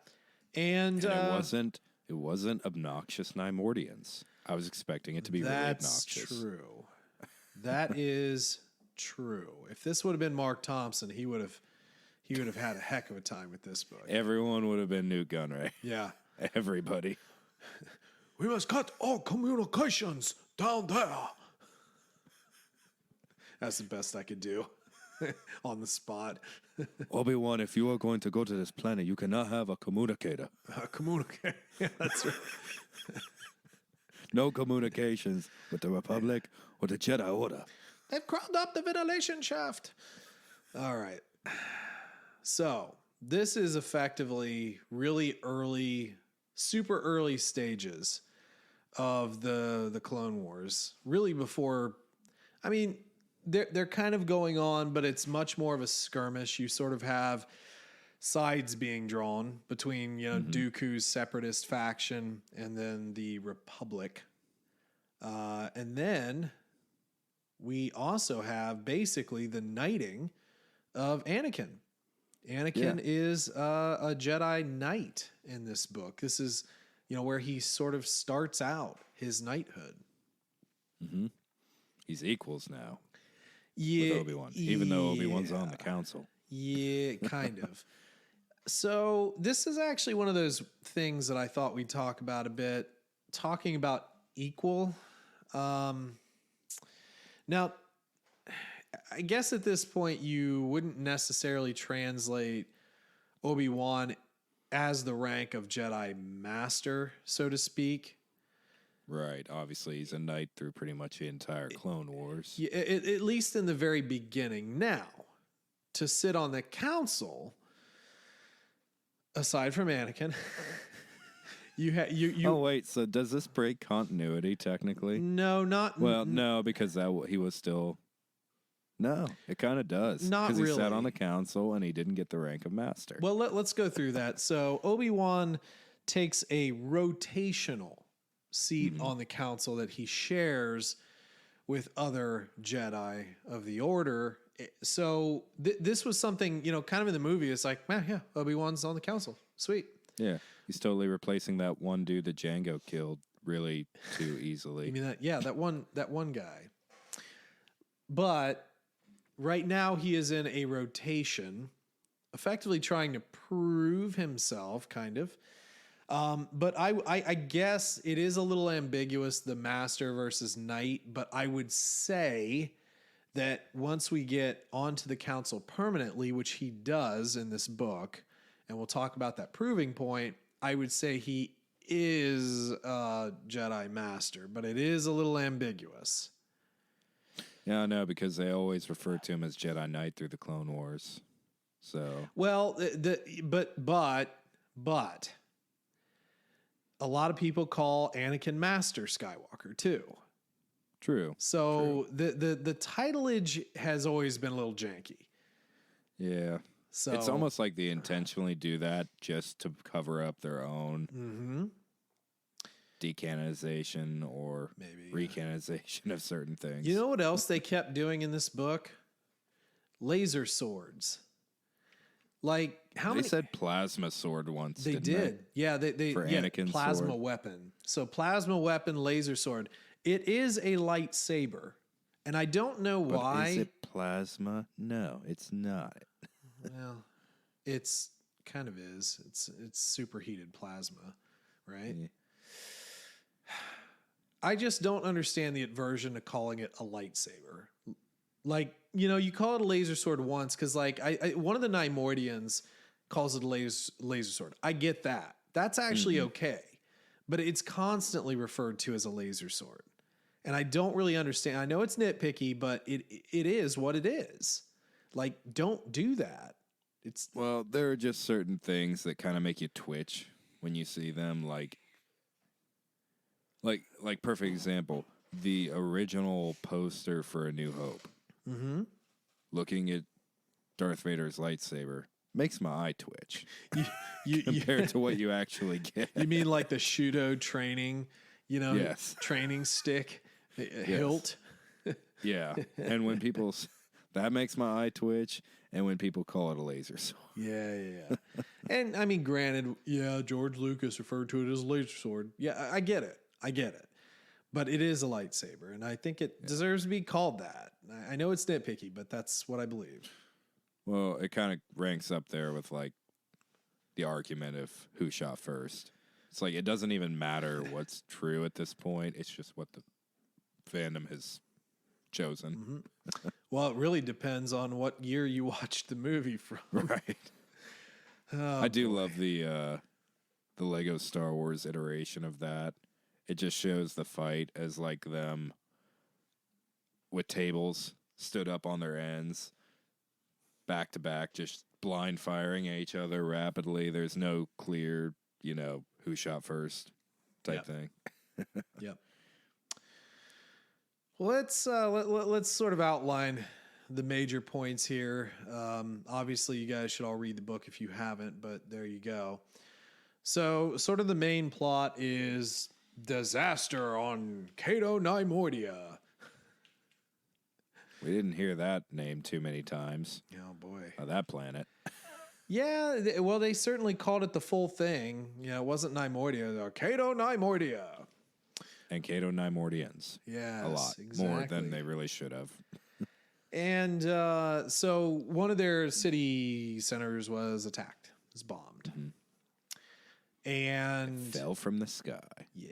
[SPEAKER 1] and it wasn't obnoxious Nimordians.
[SPEAKER 2] I was expecting it to be really obnoxious.
[SPEAKER 1] That's true. That is true. If this would have been Mark Thompson, he would have had a heck of a time with this book.
[SPEAKER 2] Everyone would have been Newt Gunray.
[SPEAKER 1] Yeah.
[SPEAKER 2] Everybody.
[SPEAKER 1] We must cut all communications down there. That's the best I could do on the spot.
[SPEAKER 2] Obi-Wan, if you are going to go to this planet, you cannot have a communicator.
[SPEAKER 1] Communicator. Yeah, that's right.
[SPEAKER 2] No communications with the Republic or the Jedi Order.
[SPEAKER 1] They've crawled up the ventilation shaft. All right. So this is effectively really early, super early stages of the Clone Wars. Really before, I mean, they're kind of going on, but it's much more of a skirmish. You sort of have sides being drawn between, Dooku's separatist faction and then the Republic. And then we also have basically the knighting of Anakin. Anakin is a Jedi Knight in this book. This is, where he sort of starts out his knighthood.
[SPEAKER 2] Mm-hmm. He's equals now.
[SPEAKER 1] Yeah.
[SPEAKER 2] With Obi-Wan, even though Obi-Wan's on the council.
[SPEAKER 1] Yeah, kind of. So this is actually one of those things that I thought we'd talk about a bit, talking about equal. Now, I guess at this point you wouldn't necessarily translate Obi-Wan as the rank of Jedi Master, so to speak.
[SPEAKER 2] Right. Obviously, he's a knight through pretty much the entire Clone Wars.
[SPEAKER 1] Yeah, at least in the very beginning. Now, to sit on the council, aside from Anakin, you.
[SPEAKER 2] Oh wait, so does this break continuity technically?
[SPEAKER 1] No, not.
[SPEAKER 2] Well, no, because he was still. No, it kind of does.
[SPEAKER 1] Not really.
[SPEAKER 2] Because he sat on the council and he didn't get the rank of master.
[SPEAKER 1] Well, let's go through that. So Obi-Wan takes a rotational seat on the council that he shares with other Jedi of the Order. So this was something, kind of in the movie. It's like, yeah, Obi-Wan's on the council. Sweet.
[SPEAKER 2] Yeah, he's totally replacing that one dude that Jango killed really too easily.
[SPEAKER 1] You mean that? Yeah, that one guy. But right now he is in a rotation, effectively trying to prove himself, kind of. But I guess it is a little ambiguous, the master versus knight, but I would say that once we get onto the council permanently, which he does in this book, and we'll talk about that proving point, I would say he is a Jedi Master, but it is a little ambiguous.
[SPEAKER 2] Yeah, no, because they always refer to him as Jedi Knight through the Clone Wars. So
[SPEAKER 1] well, but a lot of people call Anakin Master Skywalker too.
[SPEAKER 2] True.
[SPEAKER 1] So the titleage has always been a little janky.
[SPEAKER 2] Yeah.
[SPEAKER 1] So
[SPEAKER 2] it's almost like they intentionally do that just to cover up their own decanonization or maybe recanonization of certain things.
[SPEAKER 1] You know what else they kept doing in this book?
[SPEAKER 2] laser swords.
[SPEAKER 1] Like how
[SPEAKER 2] they
[SPEAKER 1] many?
[SPEAKER 2] said plasma sword once.
[SPEAKER 1] They did. Yeah, they
[SPEAKER 2] for
[SPEAKER 1] yeah,
[SPEAKER 2] Anakin's
[SPEAKER 1] plasma
[SPEAKER 2] sword.
[SPEAKER 1] weapon. So plasma weapon, laser sword. It is a lightsaber, and I don't know
[SPEAKER 2] But
[SPEAKER 1] why.
[SPEAKER 2] is it plasma? No, it's not.
[SPEAKER 1] Well, it's kind of is. It's superheated plasma, right?
[SPEAKER 2] Yeah.
[SPEAKER 1] I just don't understand the aversion to calling it a lightsaber. Like, you know, you call it a laser sword once because, like, I one of the Nimoidians calls it a laser sword. I get that. That's actually okay. But it's constantly referred to as a laser sword. And I don't really understand. I know it's nitpicky, but it is what it is. Like, don't do that. It's
[SPEAKER 2] Well, there are just certain things that kind of make you twitch when you see them. Like perfect example, the original poster for A New Hope.
[SPEAKER 1] mm-hmm.
[SPEAKER 2] Looking at Darth Vader's lightsaber makes my eye twitch
[SPEAKER 1] you
[SPEAKER 2] compared to what you actually get.
[SPEAKER 1] You mean like the Shudo training, you know,
[SPEAKER 2] Yes.
[SPEAKER 1] training stick, hilt?
[SPEAKER 2] Yeah, and when people that makes my eye twitch, and when people call it a laser sword.
[SPEAKER 1] Yeah. And I mean, granted, yeah, George Lucas referred to it as a laser sword. Yeah, I get it. But it is a lightsaber, and I think it deserves to be called that. I know it's nitpicky, but that's what I believe.
[SPEAKER 2] Well, it kind of ranks up there with like the argument of who shot first. It's like it doesn't even matter what's true at this point. It's just what the fandom has chosen.
[SPEAKER 1] Mm-hmm. Well, it really depends on what year you watched the movie from.
[SPEAKER 2] Right.
[SPEAKER 1] Oh,
[SPEAKER 2] I do love the Lego Star Wars iteration of that. It just shows the fight as like them with tables stood up on their ends, back to back, just blind firing at each other rapidly. There's no clear, you know, who shot first type thing.
[SPEAKER 1] Yep. Well, let's sort of outline the major points here. Obviously, you guys should all read the book if you haven't, but there you go. So, sort of the main plot is disaster on Cato Nimoidia.
[SPEAKER 2] We didn't hear that name too many times.
[SPEAKER 1] Oh boy,
[SPEAKER 2] that planet.
[SPEAKER 1] Yeah, well, they certainly called it the full thing. You know, it wasn't Nimoidia, Cato Nimoidia.
[SPEAKER 2] And Cato Nimoidians.
[SPEAKER 1] Yes,
[SPEAKER 2] a lot
[SPEAKER 1] exactly.
[SPEAKER 2] more than they really should have.
[SPEAKER 1] And so one of their city centers was attacked, was bombed. And
[SPEAKER 2] It fell from the sky.
[SPEAKER 1] Yeah.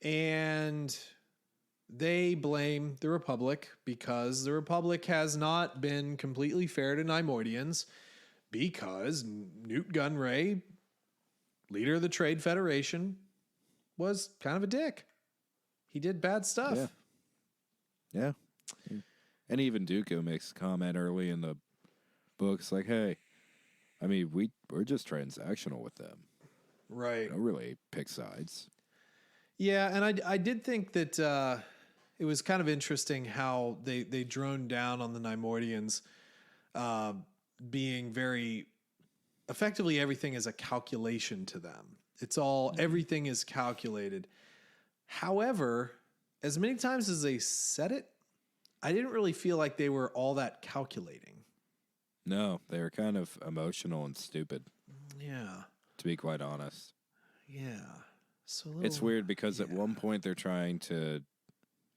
[SPEAKER 1] And they blame the Republic because the Republic has not been completely fair to Nimoidians because Newt Gunray, leader of the Trade Federation, was kind of a dick. He did bad stuff.
[SPEAKER 2] Yeah. And even Dooku makes a comment early in the books like, hey, I mean, we're just transactional with them.
[SPEAKER 1] Right.
[SPEAKER 2] We don't really pick sides.
[SPEAKER 1] Yeah, and I did think that it was kind of interesting how they droned down on the Nimoidians being very effectively everything is a calculation to them. It's all everything is calculated. However, as many times as they said it, I didn't really feel like they were all that calculating.
[SPEAKER 2] No, they were kind of emotional and stupid.
[SPEAKER 1] Yeah.
[SPEAKER 2] To be quite honest.
[SPEAKER 1] Yeah. So
[SPEAKER 2] it's weird because at one point they're trying to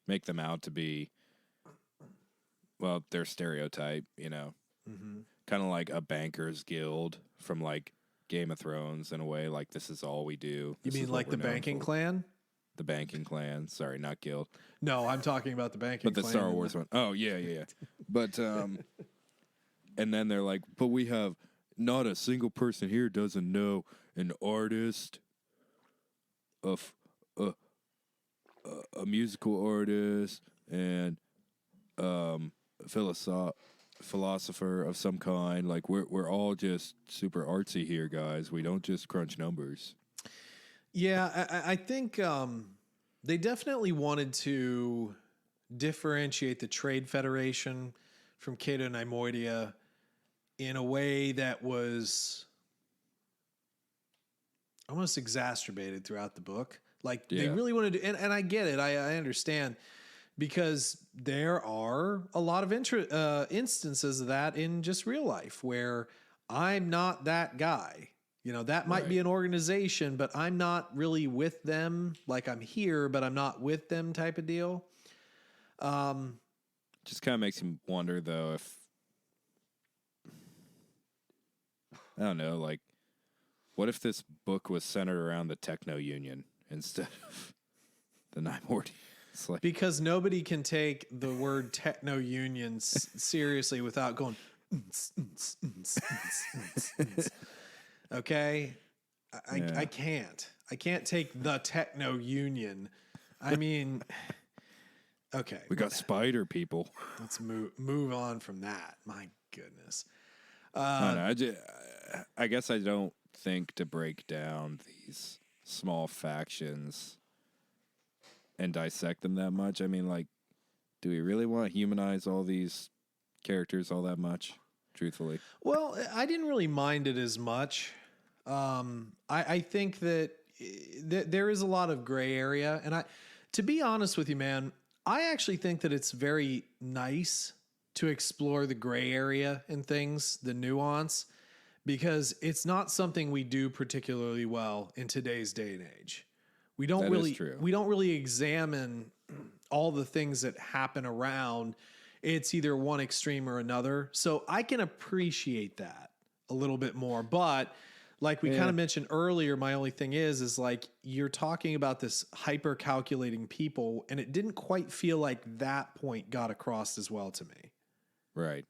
[SPEAKER 2] make them out to be, well, their stereotype, you know, kind of like a bankers guild from like Game of Thrones in a way, like this is all we do.
[SPEAKER 1] You mean like the banking clan?
[SPEAKER 2] The banking clan. Sorry, not guild.
[SPEAKER 1] No, I'm talking about the banking
[SPEAKER 2] clan. But the Star Wars one. Oh, yeah. But, and then they're like, but we have not a single person here doesn't know an artist, a musical artist, and philosopher of some kind. Like we're all just super artsy here, guys. We don't just crunch numbers.
[SPEAKER 1] Yeah, I think they definitely wanted to differentiate the Trade Federation from Cato Nimoidia in a way that was almost exacerbated throughout the book. Like they really wanted to, and I get it. I understand because there are a lot of instances of that in just real life where I'm not that guy. That might be an organization, but I'm not really with them. Like I'm here, but I'm not with them type of deal.
[SPEAKER 2] Just kind of makes me wonder, though, if, I don't know, like, what if this book was centered around the Techno Union instead of the Nimordians? Like,
[SPEAKER 1] because nobody can take the word Techno Union seriously without going, okay? I can't. I can't take the Techno Union. I mean, okay.
[SPEAKER 2] We got spider people.
[SPEAKER 1] Let's move on from that. My goodness.
[SPEAKER 2] I guess I don't think to break down these small factions and dissect them that much. I mean, like, do we really want to humanize all these characters all that much, truthfully?
[SPEAKER 1] Well, I didn't really mind it as much. I think that there is a lot of gray area. And to be honest with you, man, I actually think that it's very nice to explore the gray area in things, the nuance, because it's not something we do particularly well in today's day and age. We don't really examine all the things that happen around. It's either one extreme or another. So I can appreciate that a little bit more. But like we kind of mentioned earlier, my only thing is like you're talking about this hyper calculating people, and it didn't quite feel like that point got across as well to me.
[SPEAKER 2] Right.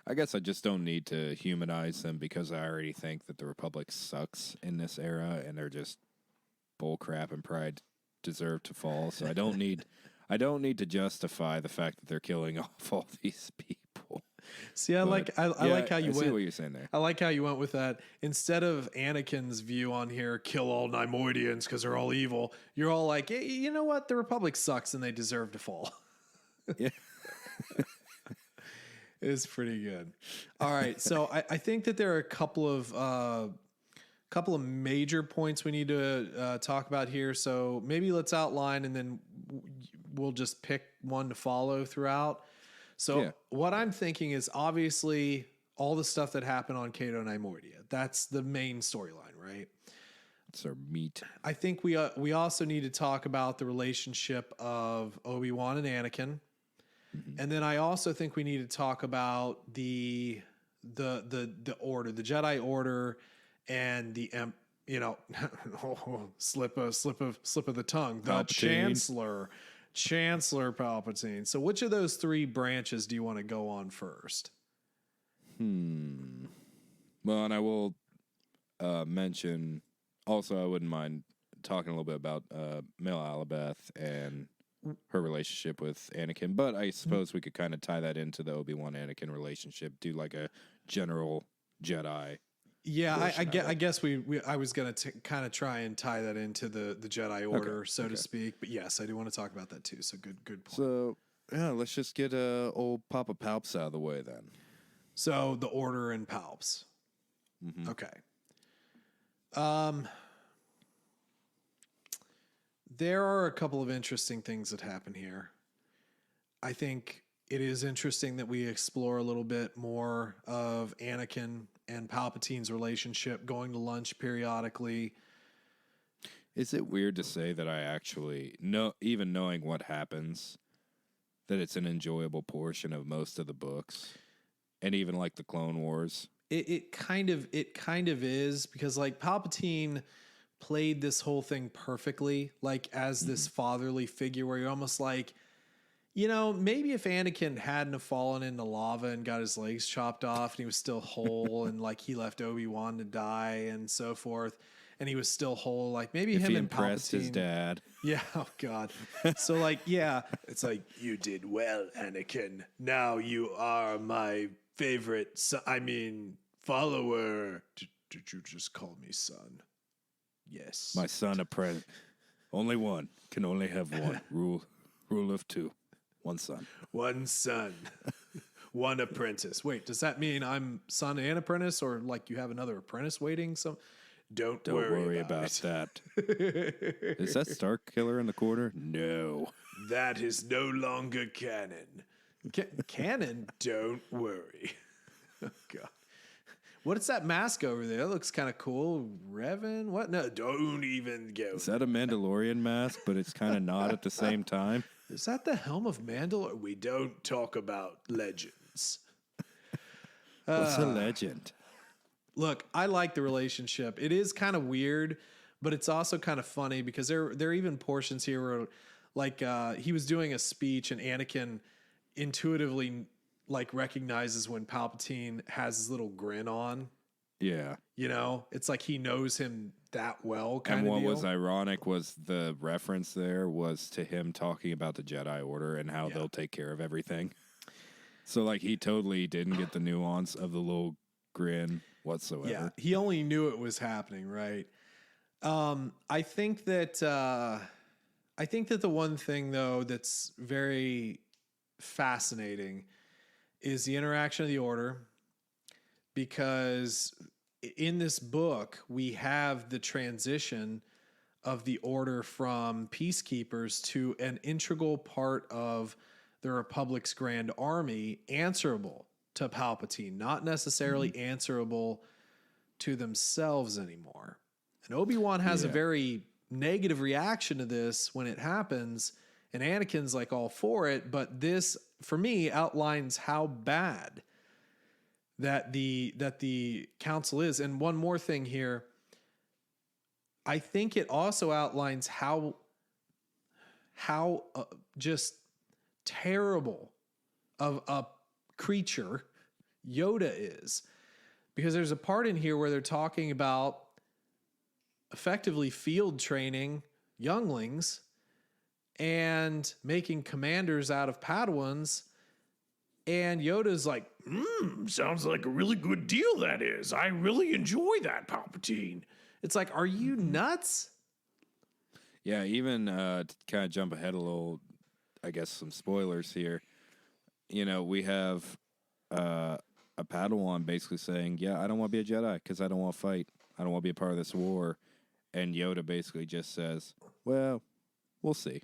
[SPEAKER 2] I guess I just don't need to humanize them because I already think that the Republic sucks in this era and they're just bullcrap and pride deserve to fall. So I don't need to justify the fact that they're killing off all these people.
[SPEAKER 1] See, I like how you went.
[SPEAKER 2] See what you're saying there.
[SPEAKER 1] I like how you went with that. Instead of Anakin's view on here, kill all Nimordians because they're all evil. You're all like, hey, you know what? The Republic sucks and they deserve to fall.
[SPEAKER 2] Yeah.
[SPEAKER 1] It's pretty good. All right, so I think that there are a couple of major points we need to talk about here. So maybe let's outline, and then we'll just pick one to follow throughout. So what I'm thinking is obviously all the stuff that happened on Cato Nimordia. That's the main storyline, right?
[SPEAKER 2] It's our meat.
[SPEAKER 1] I think we also need to talk about the relationship of Obi-Wan and Anakin. And then I also think we need to talk about the order, the Jedi Order, and the slip of the tongue, the
[SPEAKER 2] Palpatine.
[SPEAKER 1] Chancellor Palpatine. So which of those three branches do you want to go on first?
[SPEAKER 2] Well, and I will mention also I wouldn't mind talking a little bit about Mel Alabeth and her relationship with Anakin, but I suppose we could kind of tie that into the Obi-Wan Anakin relationship, do like a general Jedi.
[SPEAKER 1] Yeah, I guess I was going to kind of try and tie that into the Jedi Order, so to speak. But yes, I do want to talk about that too. So good point.
[SPEAKER 2] So yeah, let's just get old Papa Palps out of the way then.
[SPEAKER 1] So the Order and Palps. Mm-hmm. Okay. There are a couple of interesting things that happen here. I think it is interesting that we explore a little bit more of Anakin and Palpatine's relationship, going to lunch periodically.
[SPEAKER 2] Is it weird to say that I actually know, even knowing what happens, that it's an enjoyable portion of most of the books, and even like the Clone Wars?
[SPEAKER 1] It kind of is, because like Palpatine played this whole thing perfectly, like as this fatherly figure where you're almost like, maybe if Anakin hadn't have fallen into lava and got his legs chopped off and he was still whole and like he left Obi-Wan to die and so forth and he was still whole, like maybe
[SPEAKER 2] if
[SPEAKER 1] him
[SPEAKER 2] he
[SPEAKER 1] and
[SPEAKER 2] impressed
[SPEAKER 1] Palpatine.
[SPEAKER 2] His dad.
[SPEAKER 1] Yeah, oh God. So like, yeah, it's like, you did well, Anakin. Now you are my favorite follower. Did you just call me son? Yes.
[SPEAKER 2] My son apprentice. Only one. Can only have one. Rule of two. One son.
[SPEAKER 1] One son. One apprentice. Wait, does that mean I'm son and apprentice, or like you have another apprentice waiting? So Don't
[SPEAKER 2] worry about that. Is that Star Killer in the corner? No.
[SPEAKER 1] That is no longer canon. Canon? Don't worry. Oh, God. What's that mask over there? That looks kind of cool. Revan? What? No, don't even go.
[SPEAKER 2] Is that a Mandalorian mask, but it's kind of not at the same time?
[SPEAKER 1] Is that the helm of Mandalore? We don't talk about legends.
[SPEAKER 2] What's a legend?
[SPEAKER 1] Look, I like the relationship. It is kind of weird, but it's also kind of funny because there are even portions here where, like, he was doing a speech and Anakin intuitively, like, recognizes when Palpatine has his little grin on.
[SPEAKER 2] Yeah.
[SPEAKER 1] You know, it's like he knows him that well, kind
[SPEAKER 2] and
[SPEAKER 1] of
[SPEAKER 2] what
[SPEAKER 1] deal.
[SPEAKER 2] was ironic was the reference there was to him talking about the Jedi Order and how they'll take care of everything. So, like, he totally didn't get the nuance of the little grin whatsoever.
[SPEAKER 1] Yeah, he only knew it was happening, right? I think that the one thing, though, that's very fascinating is the interaction of the Order, because in this book we have the transition of the Order from peacekeepers to an integral part of the Republic's Grand Army, answerable to Palpatine, not necessarily answerable to themselves anymore. And Obi-Wan has a very negative reaction to this when it happens, and Anakin's like all for it, but this, for me, outlines how bad that the council is. And one more thing here, I think it also outlines how just terrible of a creature Yoda is, because there's a part in here where they're talking about effectively field training younglings and making commanders out of Padawans, and Yoda's like, sounds like a really good deal, that is. I really enjoy that, Palpatine. It's like, are you nuts?
[SPEAKER 2] Yeah, even to kind of jump ahead a little, I guess some spoilers here. You know, we have a Padawan basically saying, yeah, I don't want to be a Jedi because I don't want to fight. I don't want to be a part of this war. And Yoda basically just says, well, we'll see.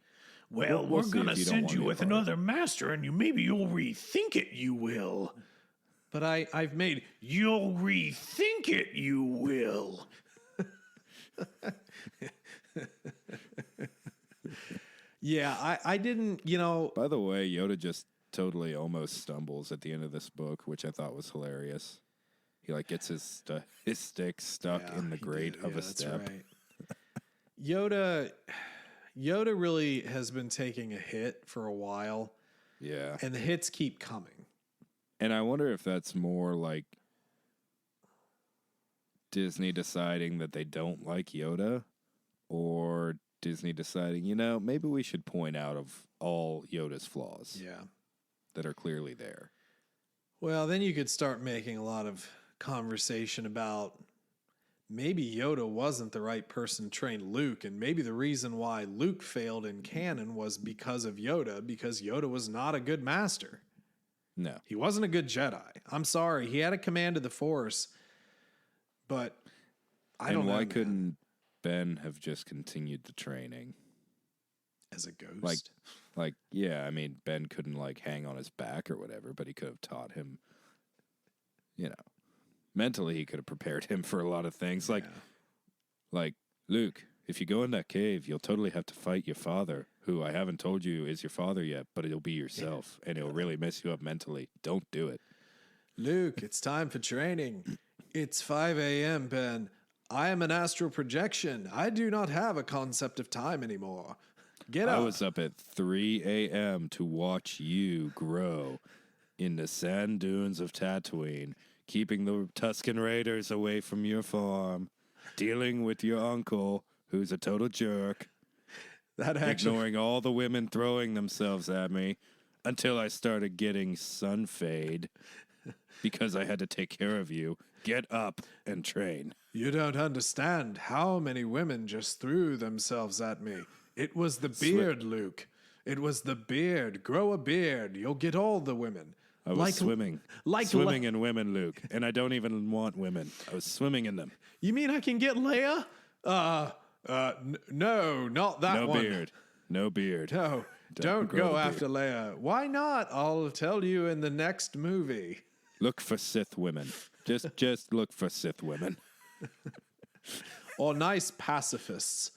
[SPEAKER 1] Well, we're going to send you with another master, and you'll rethink it, you will. But I've made, you'll rethink it, you will. Yeah, I didn't, you know.
[SPEAKER 2] By the way, Yoda just totally almost stumbles at the end of this book, which I thought was hilarious. He like gets his stick stuck in the grate of a step.
[SPEAKER 1] Right. Yoda really has been taking a hit for a while.
[SPEAKER 2] Yeah.
[SPEAKER 1] And the hits keep coming.
[SPEAKER 2] And I wonder if that's more like Disney deciding that they don't like Yoda, or Disney deciding, you know, maybe we should point out of all Yoda's flaws.
[SPEAKER 1] Yeah.
[SPEAKER 2] That are clearly there.
[SPEAKER 1] Well, then you could start making a lot of conversation about maybe Yoda wasn't the right person to train Luke, and maybe the reason why Luke failed in canon was because of Yoda, because Yoda was not a good master.
[SPEAKER 2] No.
[SPEAKER 1] He wasn't a good Jedi. I'm sorry. He had a command of the Force, but I don't know.
[SPEAKER 2] And why couldn't Ben have just continued the training?
[SPEAKER 1] As a ghost?
[SPEAKER 2] Like, yeah, I mean, Ben couldn't, like, hang on his back or whatever, but he could have taught him, you know. Mentally, he could have prepared him for a lot of things. Like, Luke, if you go in that cave, you'll totally have to fight your father, who I haven't told you is your father yet, but it'll be yourself, and it'll really mess you up mentally. Don't do it.
[SPEAKER 1] Luke, it's time for training. It's 5 a.m., Ben. I am an astral projection. I do not have a concept of time anymore. Get up.
[SPEAKER 2] I was up at 3 a.m. to watch you grow in the sand dunes of Tatooine, keeping the Tusken Raiders away from your farm, dealing with your uncle, who's a total jerk, ignoring all the women throwing themselves at me, until I started getting sun fade because I had to take care of you. Get up and train.
[SPEAKER 1] You don't understand how many women just threw themselves at me. It was the beard, Luke. It was the beard. Grow a beard. You'll get all the women.
[SPEAKER 2] I was swimming in women, Luke, and I don't even want women. I was swimming in them.
[SPEAKER 1] You mean I can get Leia? No, not that one.
[SPEAKER 2] No beard.
[SPEAKER 1] No, don't go after Leia. Why not? I'll tell you in the next movie.
[SPEAKER 2] Look for Sith women. Just look for Sith women.
[SPEAKER 1] Or nice pacifists.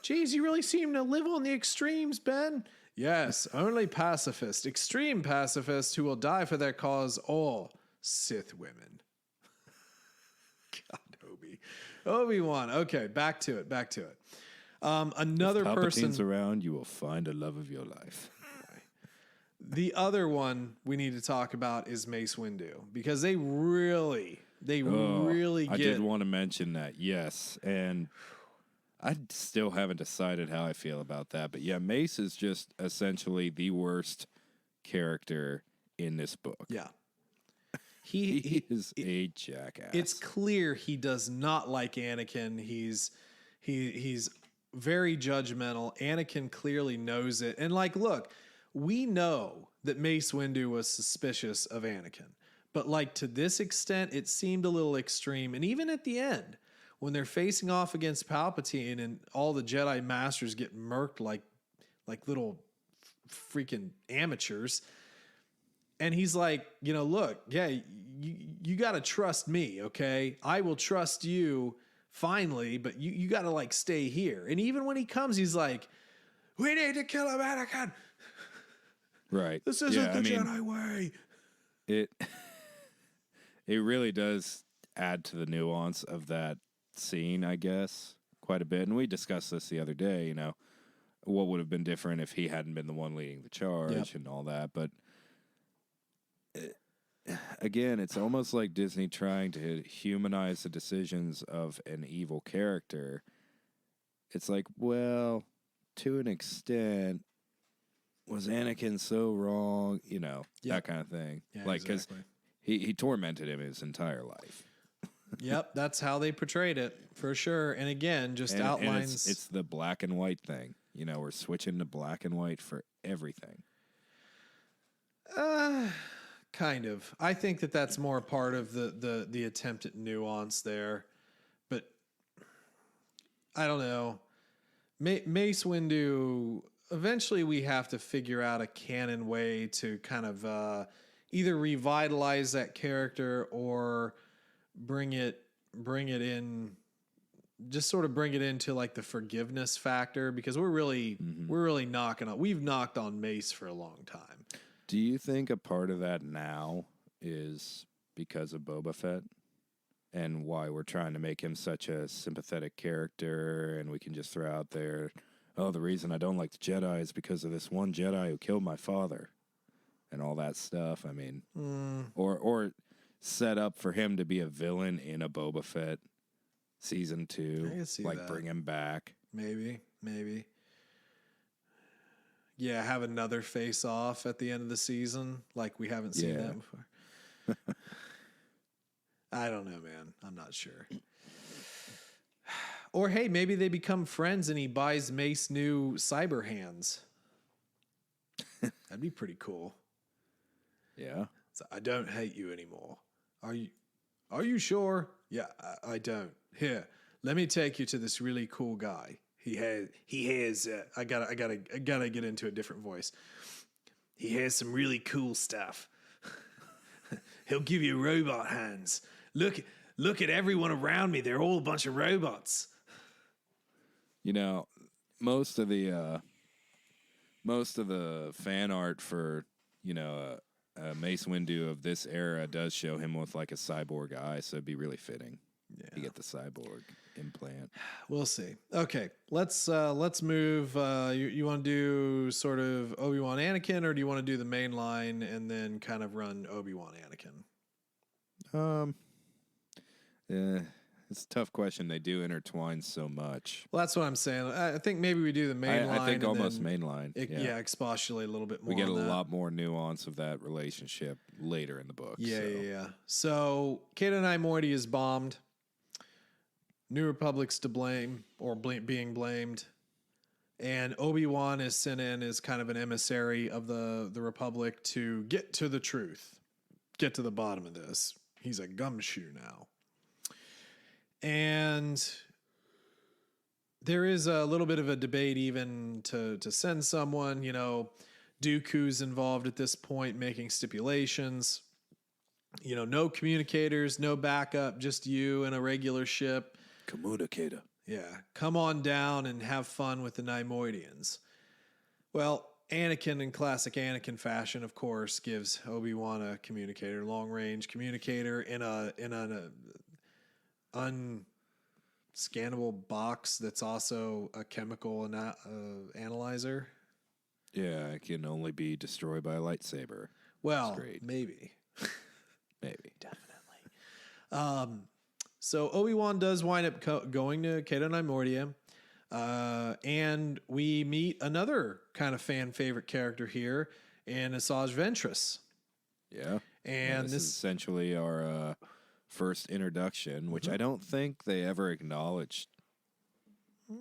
[SPEAKER 1] Geez, you really seem to live on the extremes, Ben. Yes, only pacifists, extreme pacifists who will die for their cause, or Sith women. God, Obi-Wan. Okay, back to it. Another
[SPEAKER 2] if
[SPEAKER 1] person.
[SPEAKER 2] Palpatine's around, you will find a love of your life.
[SPEAKER 1] The other one we need to talk about is Mace Windu, because they really get.
[SPEAKER 2] I did want to mention that, yes, and I still haven't decided how I feel about that. But yeah, Mace is just essentially the worst character in this book.
[SPEAKER 1] Yeah.
[SPEAKER 2] He is a jackass.
[SPEAKER 1] It's clear he does not like Anakin. He's very judgmental. Anakin clearly knows it. And like, look, we know that Mace Windu was suspicious of Anakin. But like to this extent, it seemed a little extreme. And even at the end, when they're facing off against Palpatine and all the Jedi Masters get murked like little freaking amateurs. And he's like, look, yeah, you got to trust me, okay? I will trust you finally, but you got to like stay here. And even when he comes, he's like, we need to kill him, Anakin.
[SPEAKER 2] Right.
[SPEAKER 1] This isn't the Jedi way.
[SPEAKER 2] It really does add to the nuance of that scene, I guess, quite a bit. And we discussed this the other day, what would have been different if he hadn't been the one leading the charge and all that. But again, it's almost like Disney trying to humanize the decisions of an evil character. It's like, well, to an extent, was Anakin so wrong? That kind of thing. Yeah, like, because he tormented him his entire life.
[SPEAKER 1] Yep, that's how they portrayed it, for sure. And again, outlines...
[SPEAKER 2] And it's the black and white thing. We're switching to black and white for everything.
[SPEAKER 1] Kind of. I think that's more part of the attempt at nuance there. But I don't know. Mace Windu, eventually we have to figure out a canon way to kind of either revitalize that character or bring it in, just sort of bring it into like the forgiveness factor, because we've knocked on Mace for a long time.
[SPEAKER 2] Do you think a part of that now is because of Boba Fett and why we're trying to make him such a sympathetic character, and we can just throw out there, the reason I don't like the Jedi is because of this one Jedi who killed my father and all that stuff? I mean, or set up for him to be a villain in a Boba Fett season 2,
[SPEAKER 1] I can see
[SPEAKER 2] like
[SPEAKER 1] that.
[SPEAKER 2] Bring him back.
[SPEAKER 1] Maybe. Yeah, have another face off at the end of the season, like we haven't seen that before. I don't know, man. I'm not sure. Or hey, maybe they become friends and he buys Mace new cyber hands. That'd be pretty cool.
[SPEAKER 2] Yeah.
[SPEAKER 1] So, I don't hate you anymore. Are you sure? Yeah, I don't. Here, let me take you to this really cool guy. He has. I gotta get into a different voice. He has some really cool stuff. He'll give you robot hands. Look at everyone around me. They're all a bunch of robots.
[SPEAKER 2] Most of the fan art for Mace Windu of this era does show him with like a cyborg eye, so it'd be really fitting. Yeah. You get the cyborg implant.
[SPEAKER 1] We'll see. Okay, let's move. You want to do sort of Obi-Wan Anakin, or do you want to do the main line and then kind of run Obi-Wan Anakin?
[SPEAKER 2] Yeah, it's a tough question. They do intertwine so much.
[SPEAKER 1] Well, that's what I'm saying. I think maybe we do the main line.
[SPEAKER 2] I think almost main line.
[SPEAKER 1] Expostulate a little bit more.
[SPEAKER 2] We get a lot more nuance of that relationship later in the book.
[SPEAKER 1] Yeah. So, Cato Moiety is bombed. New Republic's to blame, or being blamed. And Obi-Wan is sent in as kind of an emissary of the Republic to get to the truth, get to the bottom of this. He's a gumshoe now. And there is a little bit of a debate even to send someone, Dooku's involved at this point, making stipulations. No communicators, no backup, just you and a regular ship.
[SPEAKER 2] Communicator.
[SPEAKER 1] Yeah, come on down and have fun with the Neimoidians. Well, Anakin, in classic Anakin fashion, of course, gives Obi-Wan a communicator, long-range communicator in an unscannable box that's also a chemical analyzer.
[SPEAKER 2] Yeah, it can only be destroyed by a lightsaber.
[SPEAKER 1] Well,
[SPEAKER 2] great.
[SPEAKER 1] Maybe.
[SPEAKER 2] Maybe.
[SPEAKER 1] Definitely. So Obi-Wan does wind up going to Cato Neimoidia, and we meet another kind of fan favorite character here in Asajj Ventress.
[SPEAKER 2] Yeah.
[SPEAKER 1] And
[SPEAKER 2] this is essentially our first introduction, which I don't think they ever acknowledged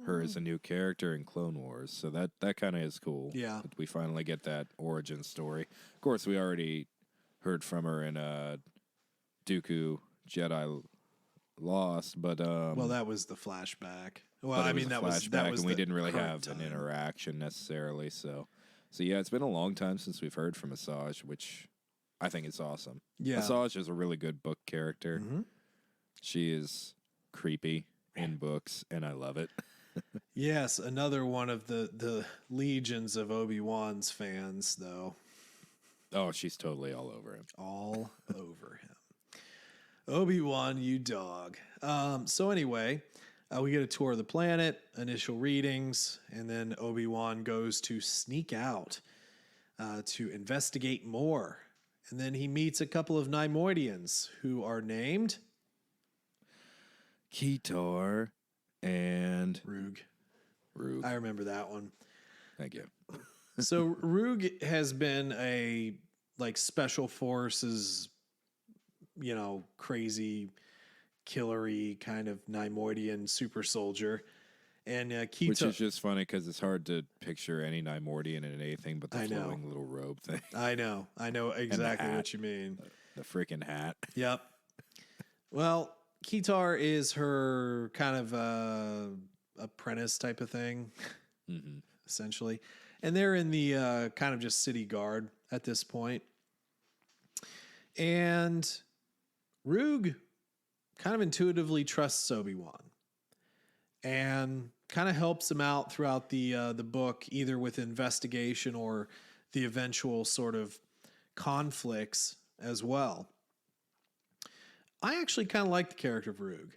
[SPEAKER 2] her as a new character in Clone Wars. So that kind of is cool.
[SPEAKER 1] Yeah.
[SPEAKER 2] That we finally get that origin story. Of course, we already heard from her in Dooku Jedi Lost, but
[SPEAKER 1] well, that was the flashback. Well, I mean, that was
[SPEAKER 2] and we didn't really have an interaction necessarily. So yeah, it's been a long time since we've heard from Asajj, which I think is awesome.
[SPEAKER 1] Yeah,
[SPEAKER 2] Asajj is a really good book character.
[SPEAKER 1] Mm-hmm.
[SPEAKER 2] She is creepy in books, and I love it.
[SPEAKER 1] Yes, another one of the legions of Obi-Wan's fans, though.
[SPEAKER 2] Oh, she's totally all over him.
[SPEAKER 1] All over him. Obi-Wan, you dog. So anyway, we get a tour of the planet, initial readings, and then Obi-Wan goes to sneak out to investigate more. And then he meets a couple of Neimoidians who are named
[SPEAKER 2] Keetor and
[SPEAKER 1] Roog.
[SPEAKER 2] Roog.
[SPEAKER 1] I remember that one.
[SPEAKER 2] Thank you.
[SPEAKER 1] So Roog has been a special forces, crazy, killery kind of Neimoidian super soldier. And Keetor,
[SPEAKER 2] which is just funny because it's hard to picture any Neimoidian in anything but the flowing little robe thing.
[SPEAKER 1] I know exactly what you mean.
[SPEAKER 2] The freaking hat.
[SPEAKER 1] Yep. Well, Keetor is her kind of apprentice type of thing, essentially. And they're in the kind of just city guard at this point. And Roog kind of intuitively trusts Obi-Wan and kind of helps him out throughout the book, either with investigation or the eventual sort of conflicts as well. I actually kind of like the character of Roog.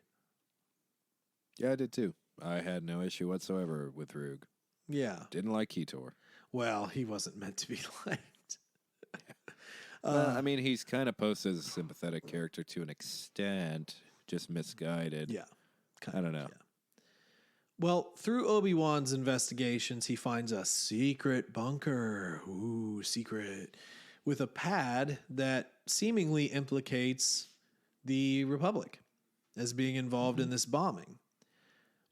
[SPEAKER 2] Yeah, I did too. I had no issue whatsoever with Roog.
[SPEAKER 1] Yeah.
[SPEAKER 2] Didn't like Keetor.
[SPEAKER 1] Well, he wasn't meant to be liked.
[SPEAKER 2] I mean, he's kind of posted as a sympathetic character to an extent, just misguided.
[SPEAKER 1] Yeah.
[SPEAKER 2] I don't know.
[SPEAKER 1] Yeah. Well, through Obi-Wan's investigations, he finds a secret bunker. Ooh, secret. With a pad that seemingly implicates the Republic as being involved in this bombing.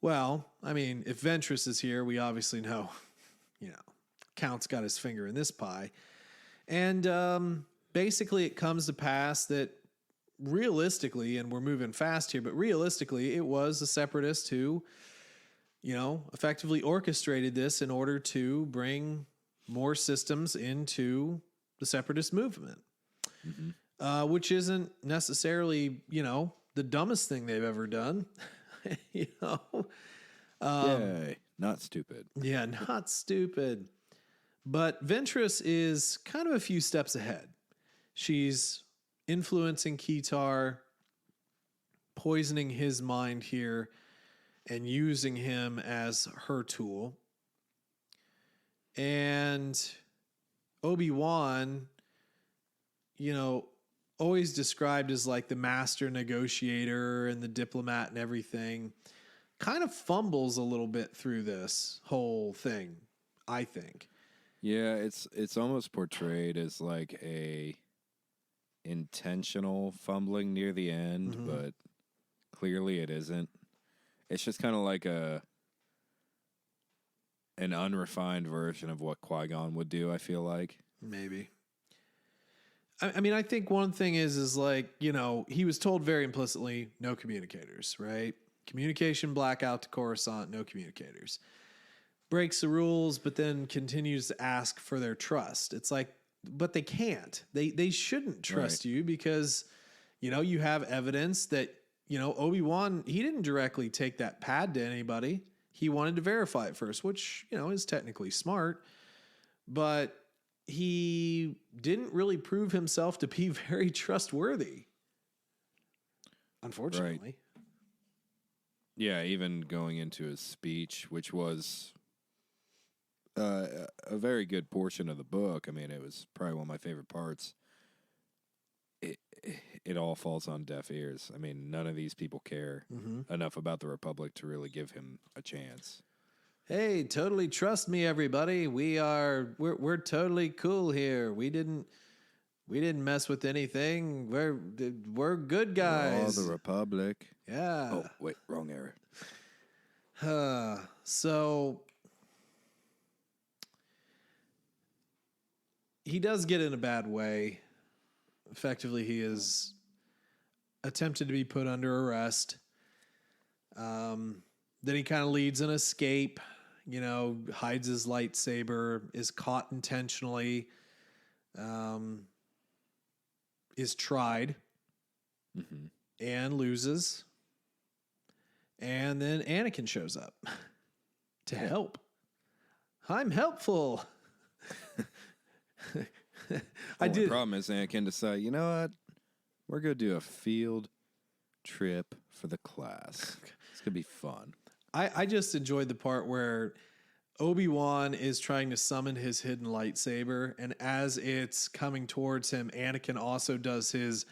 [SPEAKER 1] Well, I mean, if Ventress is here, we obviously know, Count's got his finger in this pie. And basically it comes to pass that realistically, and we're moving fast here, but realistically, it was the Separatists who, effectively orchestrated this in order to bring more systems into the Separatist movement, which isn't necessarily, the dumbest thing they've ever done.
[SPEAKER 2] Yay, not stupid.
[SPEAKER 1] Yeah, not stupid. But Ventress is kind of a few steps ahead. She's influencing Keetor, poisoning his mind here, and using him as her tool. And Obi-Wan, always described as like the master negotiator and the diplomat and everything, kind of fumbles a little bit through this whole thing, I think.
[SPEAKER 2] Yeah, it's almost portrayed as like a intentional fumbling near the end, but clearly it isn't. It's just kind of like an unrefined version of what Qui-Gon would do, I feel like.
[SPEAKER 1] Maybe. I mean, I think one thing is like, you know, he was told very implicitly, no communicators, right? Communication blackout to Coruscant, no communicators. Breaks the rules, but then continues to ask for their trust. It's like, but they can't. They shouldn't trust you because, you know, you have evidence that, you know, Obi-Wan, he didn't directly take that pad to anybody. He wanted to verify it first, which, you know, is technically smart. But he didn't really prove himself to be very trustworthy, unfortunately.
[SPEAKER 2] Right. Yeah, even going into his speech, which was a very good portion of the book. I mean, it was probably one of my favorite parts. It all falls on deaf ears. I mean, none of these people care enough about the Republic to really give him a chance.
[SPEAKER 1] Hey, totally trust me, everybody. We're totally cool here. We didn't mess with anything. We're good guys.
[SPEAKER 2] Oh, the Republic.
[SPEAKER 1] Yeah.
[SPEAKER 2] Oh, wait, wrong era.
[SPEAKER 1] So he does get in a bad way. Effectively, he is attempted to be put under arrest. Then he kind of leads an escape, you know, hides his lightsaber, is caught intentionally, is tried, and loses. And then Anakin shows up to help. I'm helpful.
[SPEAKER 2] The problem is Anakin decided, you know what? We're going to do a field trip for the class. It's going to be fun.
[SPEAKER 1] I just enjoyed the part where Obi-Wan is trying to summon his hidden lightsaber, and as it's coming towards him, Anakin also does his,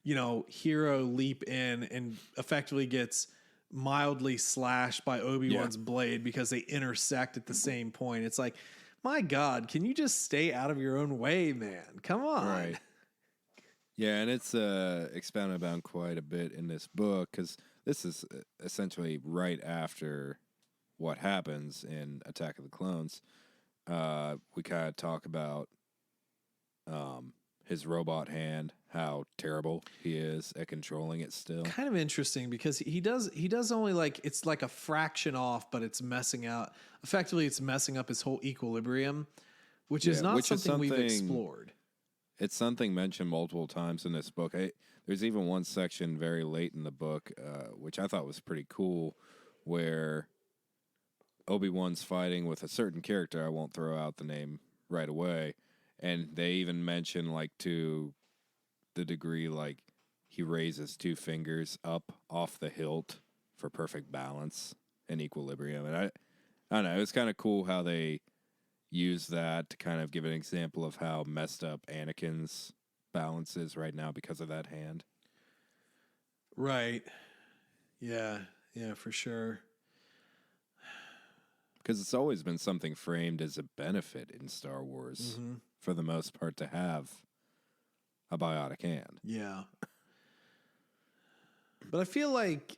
[SPEAKER 1] you know, hero leap in and effectively gets mildly slashed by Obi-Wan's blade because they intersect at the same point. It's like, my God, can you just stay out of your own way, man? Come on.
[SPEAKER 2] Right. Yeah, and it's expounded about quite a bit in this book because this is essentially right after what happens in Attack of the Clones. We kind of talk about his robot hand, how terrible he is at controlling it still.
[SPEAKER 1] Kind of interesting because he does only like, it's like a fraction off, but it's messing out. Effectively, it's messing up his whole equilibrium, which is not something we've explored.
[SPEAKER 2] It's something mentioned multiple times in this book. There's even one section very late in the book, which I thought was pretty cool, where Obi-Wan's fighting with a certain character. I won't throw out the name right away. And they even mention, like, to the degree, like, he raises two fingers up off the hilt for perfect balance and equilibrium. And I don't know, it was kind of cool how they use that to kind of give an example of how messed up Anakin's balance is right now because of that hand.
[SPEAKER 1] Right. Yeah, for sure.
[SPEAKER 2] Because it's always been something framed as a benefit in Star Wars, for the most part, to have a biotic hand.
[SPEAKER 1] Yeah. But I feel like,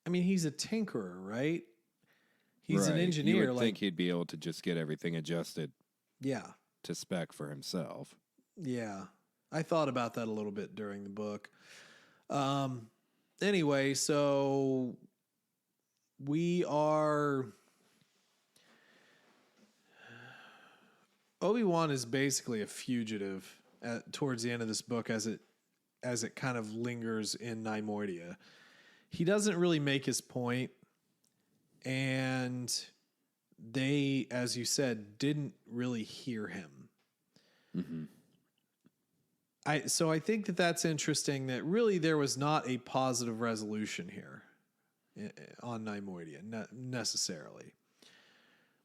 [SPEAKER 1] I mean, he's a tinkerer, right? He's an engineer.
[SPEAKER 2] You would think he'd be able to just get everything adjusted to spec for himself.
[SPEAKER 1] Yeah. I thought about that a little bit during the book. Anyway, so Obi-Wan is basically a fugitive towards the end of this book as it kind of lingers in Neimoidia. He doesn't really make his point, and they, as you said, didn't really hear him. So I think that's interesting, that really there was not a positive resolution here on Neimoidia, not necessarily.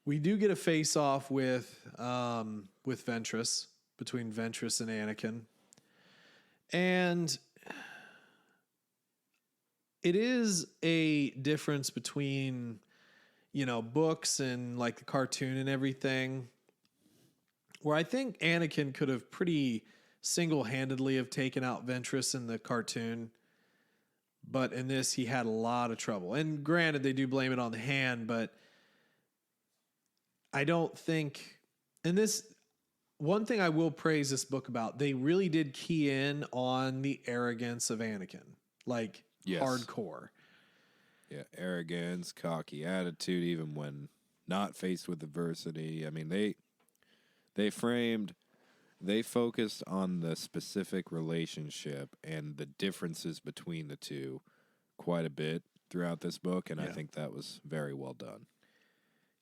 [SPEAKER 1] We do get a face-off with Ventress, between Ventress and Anakin. And it is a difference between, you know, books and like the cartoon and everything, where I think Anakin could have pretty single-handedly have taken out Ventress in the cartoon. But in this, he had a lot of trouble. And granted, they do blame it on the hand, but I don't think, and this one thing I will praise this book about, they really did key in on the arrogance of Anakin, like hardcore.
[SPEAKER 2] Yeah, arrogance, cocky attitude, even when not faced with adversity. I mean, they focused on the specific relationship and the differences between the two quite a bit throughout this book, and I think that was very well done.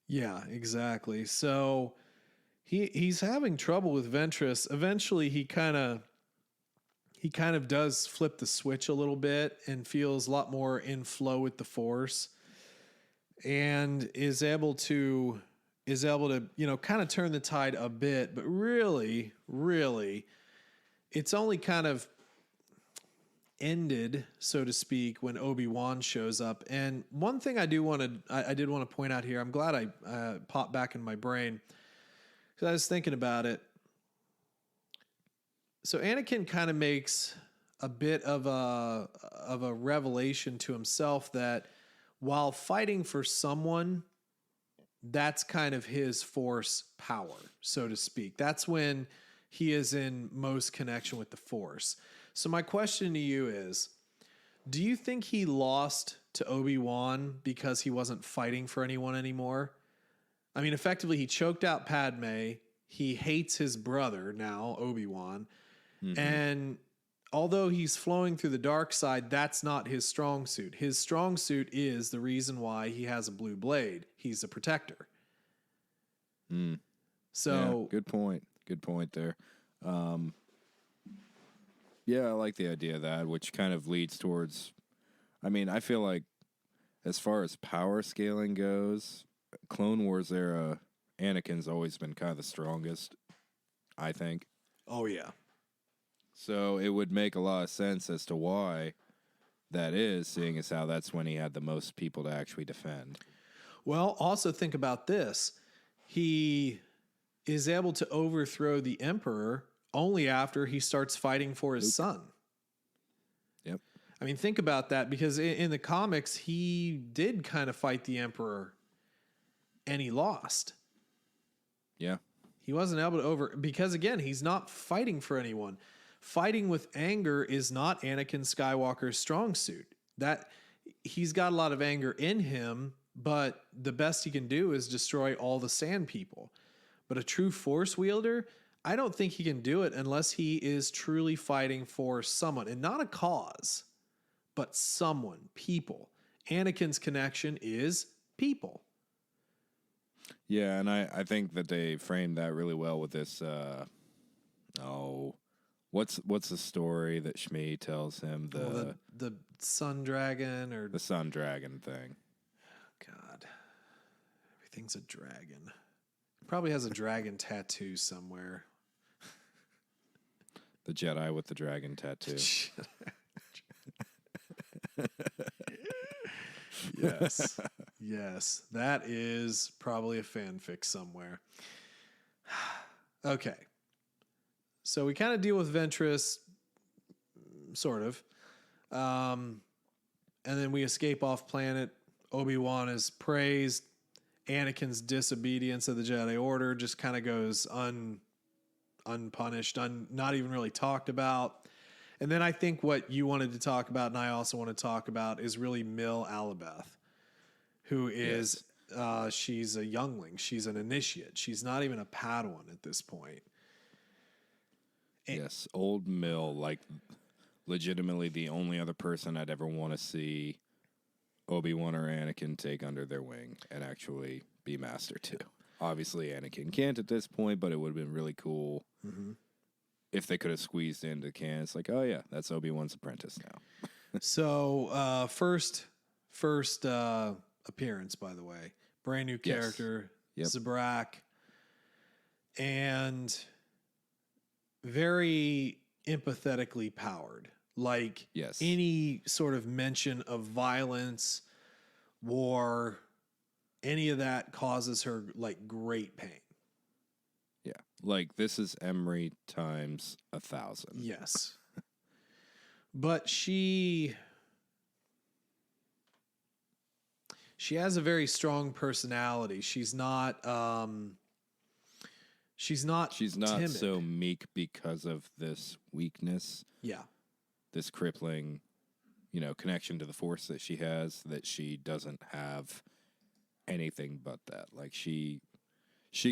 [SPEAKER 1] Yeah, exactly. So he's having trouble with Ventress. Eventually he kind of does flip the switch a little bit and feels a lot more in flow with the Force, and is able to kind of turn the tide a bit, but really it's only kind of ended, so to speak, when Obi-Wan shows up. And one thing I did want to point out here, I'm glad I popped back in my brain, because I was thinking about it. So Anakin kind of makes a bit of a revelation to himself that while fighting for someone, that's kind of his Force power, so to speak. That's when he is in most connection with the Force. So my question to you is, do you think he lost to Obi-Wan because he wasn't fighting for anyone anymore? I mean, effectively, he choked out Padme. He hates his brother now, Obi-Wan. Mm-hmm. And although he's flowing through the dark side, that's not his strong suit. His strong suit is the reason why he has a blue blade. He's a protector. So
[SPEAKER 2] yeah, good point. Good point there. Yeah, I like the idea of that, which kind of leads towards, I mean, I feel like as far as power scaling goes, Clone Wars era, Anakin's always been kind of the strongest, I think.
[SPEAKER 1] Oh, yeah.
[SPEAKER 2] So it would make a lot of sense as to why that is, seeing as how that's when he had the most people to actually defend.
[SPEAKER 1] Well, also think about this. He is able to overthrow the Emperor only after he starts fighting for his son.
[SPEAKER 2] Yep.
[SPEAKER 1] I mean, think about that, because in the comics, he did kind of fight the Emperor and he lost.
[SPEAKER 2] Yeah.
[SPEAKER 1] He wasn't able to because again, he's not fighting for anyone. Fighting with anger is not Anakin Skywalker's strong suit. That he's got a lot of anger in him, but the best he can do is destroy all the sand people. But a true Force wielder, I don't think he can do it unless he is truly fighting for someone, and not a cause, but someone, people. Anakin's connection is people.
[SPEAKER 2] Yeah, and I think that they framed that really well with this. What's the story that Shmi tells him?
[SPEAKER 1] The sun dragon, or
[SPEAKER 2] the sun dragon thing.
[SPEAKER 1] Oh, God, everything's a dragon. Probably has a dragon tattoo somewhere.
[SPEAKER 2] The Jedi with the dragon tattoo.
[SPEAKER 1] Yes. Yes. That is probably a fanfic somewhere. Okay. So we kind of deal with Ventress, sort of. And then we escape off planet. Obi-Wan is praised. Anakin's disobedience of the Jedi Order just kind of goes unpunished, not even really talked about. And then I think what you wanted to talk about, and I also want to talk about, is really Mil Alabeth, who is, she's a youngling. She's an initiate. She's not even a Padawan at this point.
[SPEAKER 2] Yes, old Mil, like legitimately the only other person I'd ever want to see Obi-Wan or Anakin take under their wing and actually be master too. Obviously, Anakin can't at this point, but it would have been really cool if they could have squeezed into canon. It's like, oh yeah, that's Obi-Wan's apprentice now.
[SPEAKER 1] So, first appearance, by the way, brand new character, Zabrak, and very empathetically powered. Like any sort of mention of violence, war, any of that causes her like great pain.
[SPEAKER 2] Yeah. Like this is Emery times 1,000.
[SPEAKER 1] Yes. But she she has a very strong personality. She's not timid.
[SPEAKER 2] So meek because of this weakness.
[SPEAKER 1] Yeah.
[SPEAKER 2] This crippling, connection to the Force that she has, that she doesn't have anything but that. Like she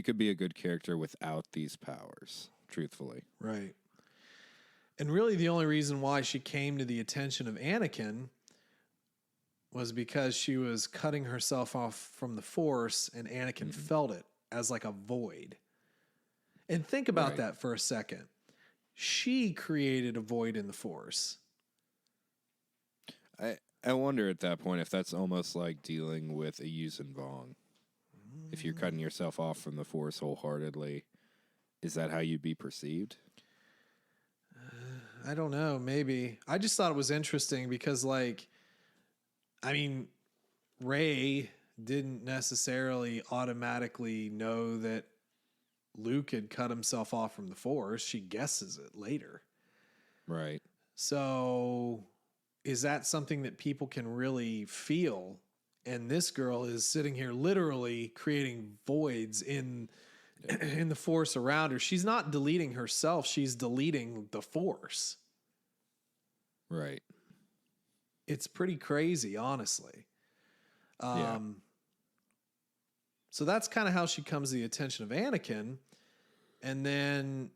[SPEAKER 2] could be a good character without these powers, truthfully.
[SPEAKER 1] Right. And really the only reason why she came to the attention of Anakin was because she was cutting herself off from the Force, and Anakin felt it as like a void. And think about that for a second. She created a void in the Force.
[SPEAKER 2] I wonder at that point if that's almost like dealing with a Yuuzhan Vong. If you're cutting yourself off from the Force wholeheartedly, is that how you'd be perceived?
[SPEAKER 1] I don't know. Maybe. I just thought it was interesting because, Rey didn't necessarily automatically know that Luke had cut himself off from the Force. She guesses it later.
[SPEAKER 2] Right.
[SPEAKER 1] So is that something that people can really feel? And this girl is sitting here literally creating voids in the Force around her. She's not deleting herself. She's deleting the Force.
[SPEAKER 2] Right.
[SPEAKER 1] It's pretty crazy, honestly. So that's kind of how she comes to the attention of Anakin. And then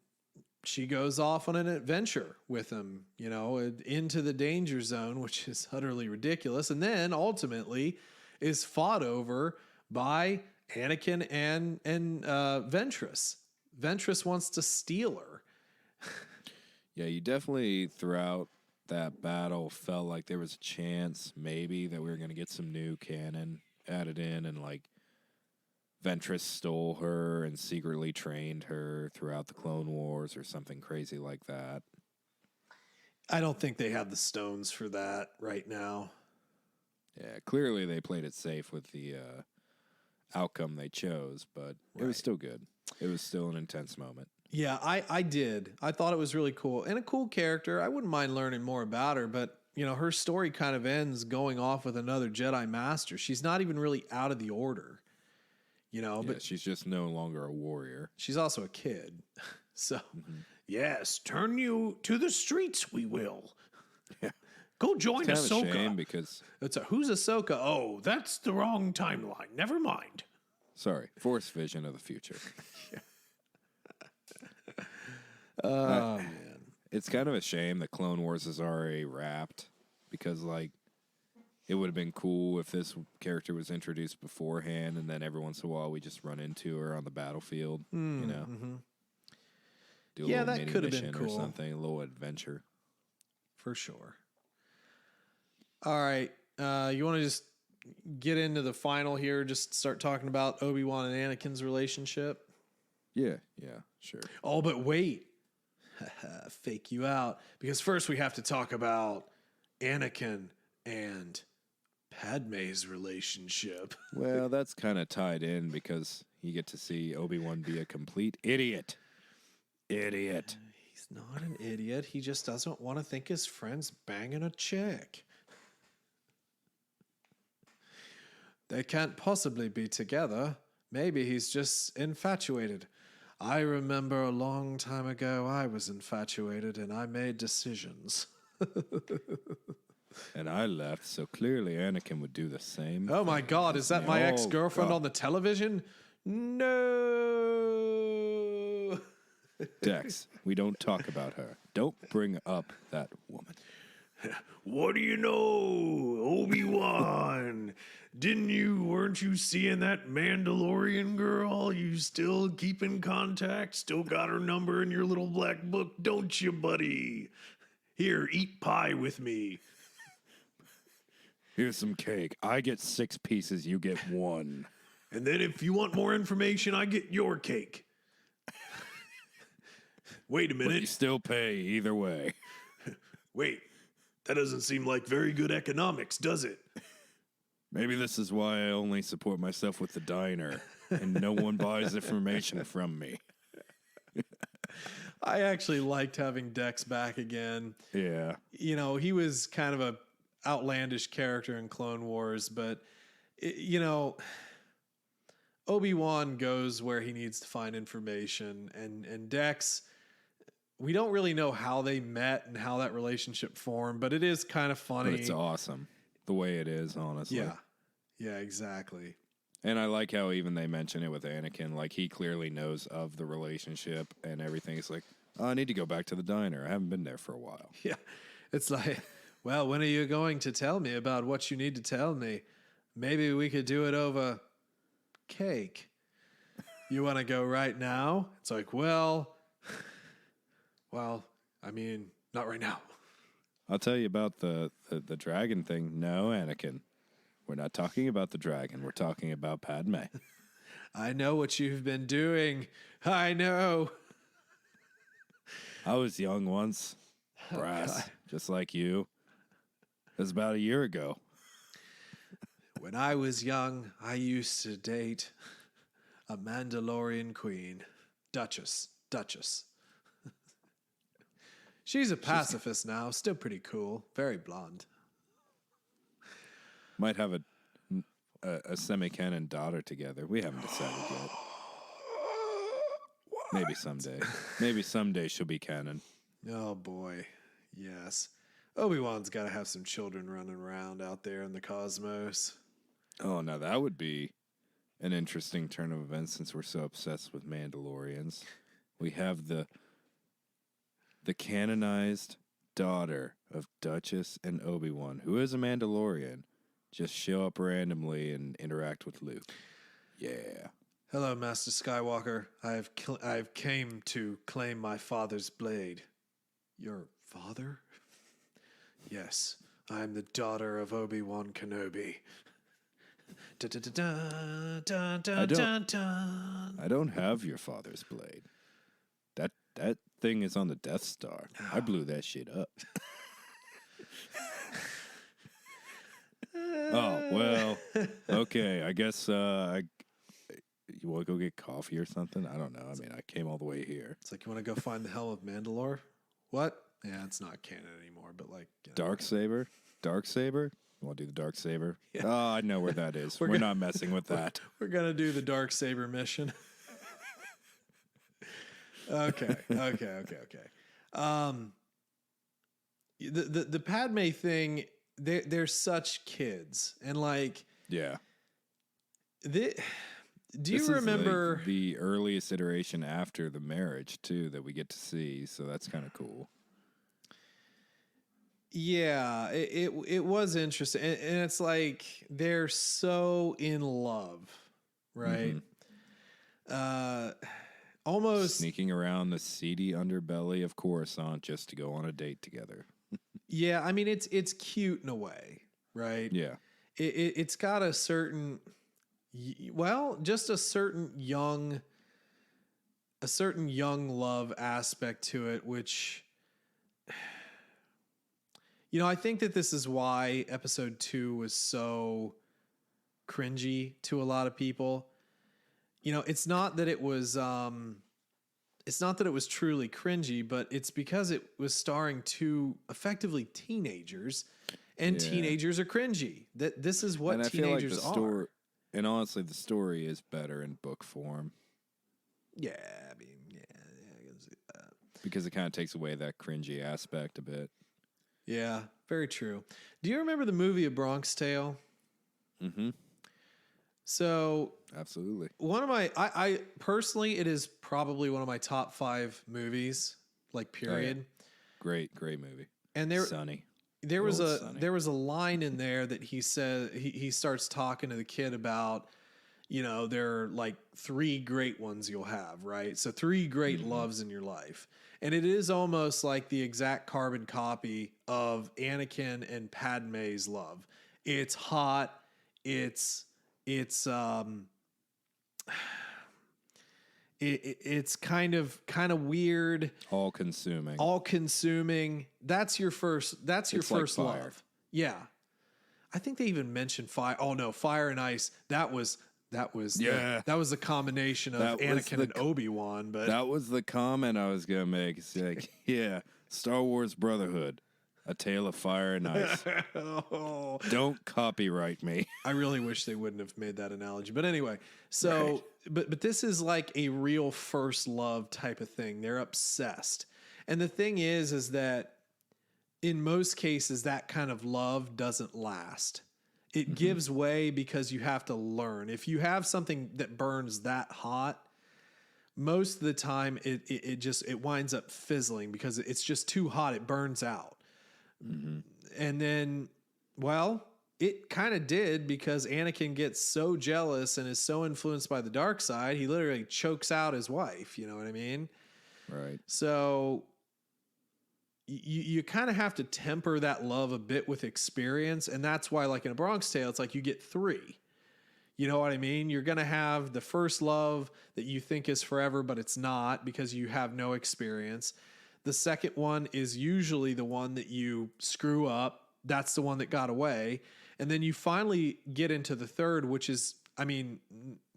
[SPEAKER 1] she goes off on an adventure with him, into the danger zone, which is utterly ridiculous. And then ultimately is fought over by Anakin and Ventress. Ventress wants to steal her.
[SPEAKER 2] Yeah, you definitely throughout that battle felt like there was a chance maybe that we were going to get some new canon added in, and Ventress stole her and secretly trained her throughout the Clone Wars or something crazy like that.
[SPEAKER 1] I don't think they have the stones for that right now.
[SPEAKER 2] Yeah, clearly they played it safe with the outcome they chose, but it was still good. It was still an intense moment.
[SPEAKER 1] Yeah, I did. I thought it was really cool. And a cool character. I wouldn't mind learning more about her, but, her story kind of ends going off with another Jedi Master. She's not even really out of the order, but
[SPEAKER 2] she's just no longer a warrior.
[SPEAKER 1] She's also a kid. So, yes, turn you to the streets, we will.
[SPEAKER 2] Yeah.
[SPEAKER 1] Go join Ahsoka.
[SPEAKER 2] It's kind of a shame because
[SPEAKER 1] who's Ahsoka? Oh, that's the wrong timeline. Never mind.
[SPEAKER 2] Sorry, Force vision of the future.
[SPEAKER 1] Oh, man.
[SPEAKER 2] It's kind of a shame that Clone Wars is already wrapped because, it would have been cool if this character was introduced beforehand and then every once in a while we just run into her on the battlefield,
[SPEAKER 1] Mm-hmm.
[SPEAKER 2] Do a little
[SPEAKER 1] that
[SPEAKER 2] mini
[SPEAKER 1] could have been
[SPEAKER 2] mission
[SPEAKER 1] cool.
[SPEAKER 2] or something, a little adventure.
[SPEAKER 1] For sure. All right. You want to just get into the final here, just start talking about Obi-Wan and Anakin's relationship?
[SPEAKER 2] Yeah, sure.
[SPEAKER 1] Oh, but wait. Fake you out. Because first we have to talk about Anakin and Padme's relationship.
[SPEAKER 2] Well, that's kind of tied in because you get to see Obi-Wan be a complete idiot.
[SPEAKER 1] He's not an idiot. He just doesn't want to think his friend's banging a chick. They can't possibly be together. Maybe he's just infatuated. I remember a long time ago I was infatuated and I made decisions.
[SPEAKER 2] And I left, so clearly Anakin would do the same.
[SPEAKER 1] Oh my God, is that my ex-girlfriend on the television? No.
[SPEAKER 2] Dex, we don't talk about her. Don't bring up that woman.
[SPEAKER 1] What do you know, Obi-Wan? Weren't you seeing that Mandalorian girl? You still keep in contact? Still got her number in your little black book, don't you, buddy? Here, eat pie with me.
[SPEAKER 2] Here's some cake. I get 6 pieces, you get 1.
[SPEAKER 1] And then if you want more information, I get your cake. Wait a minute.
[SPEAKER 2] But you still pay either way.
[SPEAKER 1] Wait, that doesn't seem like very good economics, does it?
[SPEAKER 2] Maybe this is why I only support myself with the diner and no one buys information from me.
[SPEAKER 1] I actually liked having Dex back again.
[SPEAKER 2] Yeah.
[SPEAKER 1] He was kind of a outlandish character in Clone Wars, but you know, Obi-Wan goes where he needs to find information, and Dex, we don't really know how they met and how that relationship formed, but it is kind of funny.
[SPEAKER 2] But it's awesome the way it is, honestly.
[SPEAKER 1] Yeah, exactly.
[SPEAKER 2] And I like how even they mention it with Anakin. Like, he clearly knows of the relationship and everything. He's like, oh, I need to go back to the diner. I haven't been there for a while.
[SPEAKER 1] Yeah. It's like, well, when are you going to tell me about what you need to tell me? Maybe we could do it over cake. You want to go right now? It's like, well, I mean, not right now.
[SPEAKER 2] I'll tell you about the dragon thing. No, Anakin. We're not talking about the dragon. We're talking about Padme.
[SPEAKER 1] I know what you've been doing. I know.
[SPEAKER 2] I was young once. Brass. Just like you. It was about a year ago.
[SPEAKER 1] When I was young, I used to date a Mandalorian queen. Duchess. She's a pacifist now. Still pretty cool. Very blonde.
[SPEAKER 2] Might have a semi-canon daughter together. We haven't decided yet. Maybe someday. Maybe someday she'll be canon.
[SPEAKER 1] Oh, boy. Yes. Obi-Wan's got to have some children running around out there in the cosmos.
[SPEAKER 2] Oh, now that would be an interesting turn of events since we're so obsessed with Mandalorians. We have the canonized daughter of Duchess and Obi-Wan, who is a Mandalorian, just show up randomly and interact with Luke. Yeah.
[SPEAKER 1] Hello, Master Skywalker. I've came to claim my father's blade. Your father? Yes, I am the daughter of Obi-Wan Kenobi.
[SPEAKER 2] I don't have your father's blade. That thing is on the Death Star. I blew that shit up. Oh, well, okay. I guess you want to go get coffee or something? I don't know. I mean, I came all the way here.
[SPEAKER 1] It's like, you want to go find the Helm of Mandalore? What? Yeah, it's not canon anymore, but like...
[SPEAKER 2] Darksaber? You want to do the Darksaber?
[SPEAKER 1] Yeah.
[SPEAKER 2] Oh, I know where that is. We're not messing with that.
[SPEAKER 1] We're going to do the Darksaber mission. Okay. The Padme thing, they're such kids. And like...
[SPEAKER 2] Yeah.
[SPEAKER 1] Do you remember...
[SPEAKER 2] Like the earliest iteration after the marriage, too, that we get to see, so that's kind of cool.
[SPEAKER 1] Yeah, it was interesting. And it's like they're so in love, right?
[SPEAKER 2] Mm-hmm.
[SPEAKER 1] Almost...
[SPEAKER 2] Sneaking around the seedy underbelly of Coruscant just to go on a date together.
[SPEAKER 1] Yeah, I mean, it's cute in a way, right?
[SPEAKER 2] Yeah.
[SPEAKER 1] It's got a certain... Well, just a certain young love aspect to it, which, I think that this is why episode 2 was so cringy to a lot of people. It's not that it was truly cringy, but it's because it was starring two effectively teenagers, and teenagers are cringy. This is what teenagers are.
[SPEAKER 2] And honestly, the story is better in book form.
[SPEAKER 1] Yeah, I mean, I can see that.
[SPEAKER 2] Because it kind of takes away that cringy aspect a bit.
[SPEAKER 1] Yeah, very true. Do you remember the movie A Bronx Tale?
[SPEAKER 2] Mm-hmm.
[SPEAKER 1] So...
[SPEAKER 2] Absolutely.
[SPEAKER 1] One of my... I personally, it is probably one of my top 5 movies, like, period.
[SPEAKER 2] Oh, yeah. Great movie.
[SPEAKER 1] And
[SPEAKER 2] Sunny.
[SPEAKER 1] There was a line in there that he said, he starts talking to the kid about, there are like 3 great ones you'll have, right? So 3 great loves in your life. And it is almost like the exact carbon copy of Anakin and Padme's love. It's hot. It's kind of weird,
[SPEAKER 2] all
[SPEAKER 1] consuming. That's your first
[SPEAKER 2] like
[SPEAKER 1] love. Yeah. I think they even mentioned fire. Oh no, fire and ice. That was the combination of Anakin and Obi-Wan, but
[SPEAKER 2] that was the comment I was going to make. It's like, yeah, Star Wars Brotherhood. A Tale of Fire and Ice.
[SPEAKER 1] Oh.
[SPEAKER 2] Don't copyright me.
[SPEAKER 1] I really wish they wouldn't have made that analogy. But anyway, so but this is like a real first love type of thing. They're obsessed. And the thing is that in most cases that kind of love doesn't last. It gives way because you have to learn. If you have something that burns that hot, most of the time it winds up fizzling because it's just too hot. It burns out. And then, well, it kind of did because Anakin gets so jealous and is so influenced by the dark side, he literally chokes out his wife. You know what I mean?
[SPEAKER 2] Right.
[SPEAKER 1] So you kind of have to temper that love a bit with experience. And that's why, like in A Bronx Tale, it's like you get 3. You know what I mean? You're going to have the first love that you think is forever, but it's not because you have no experience. The second one is usually the one that you screw up. That's the one that got away. And then you finally get into the third, which is, I mean,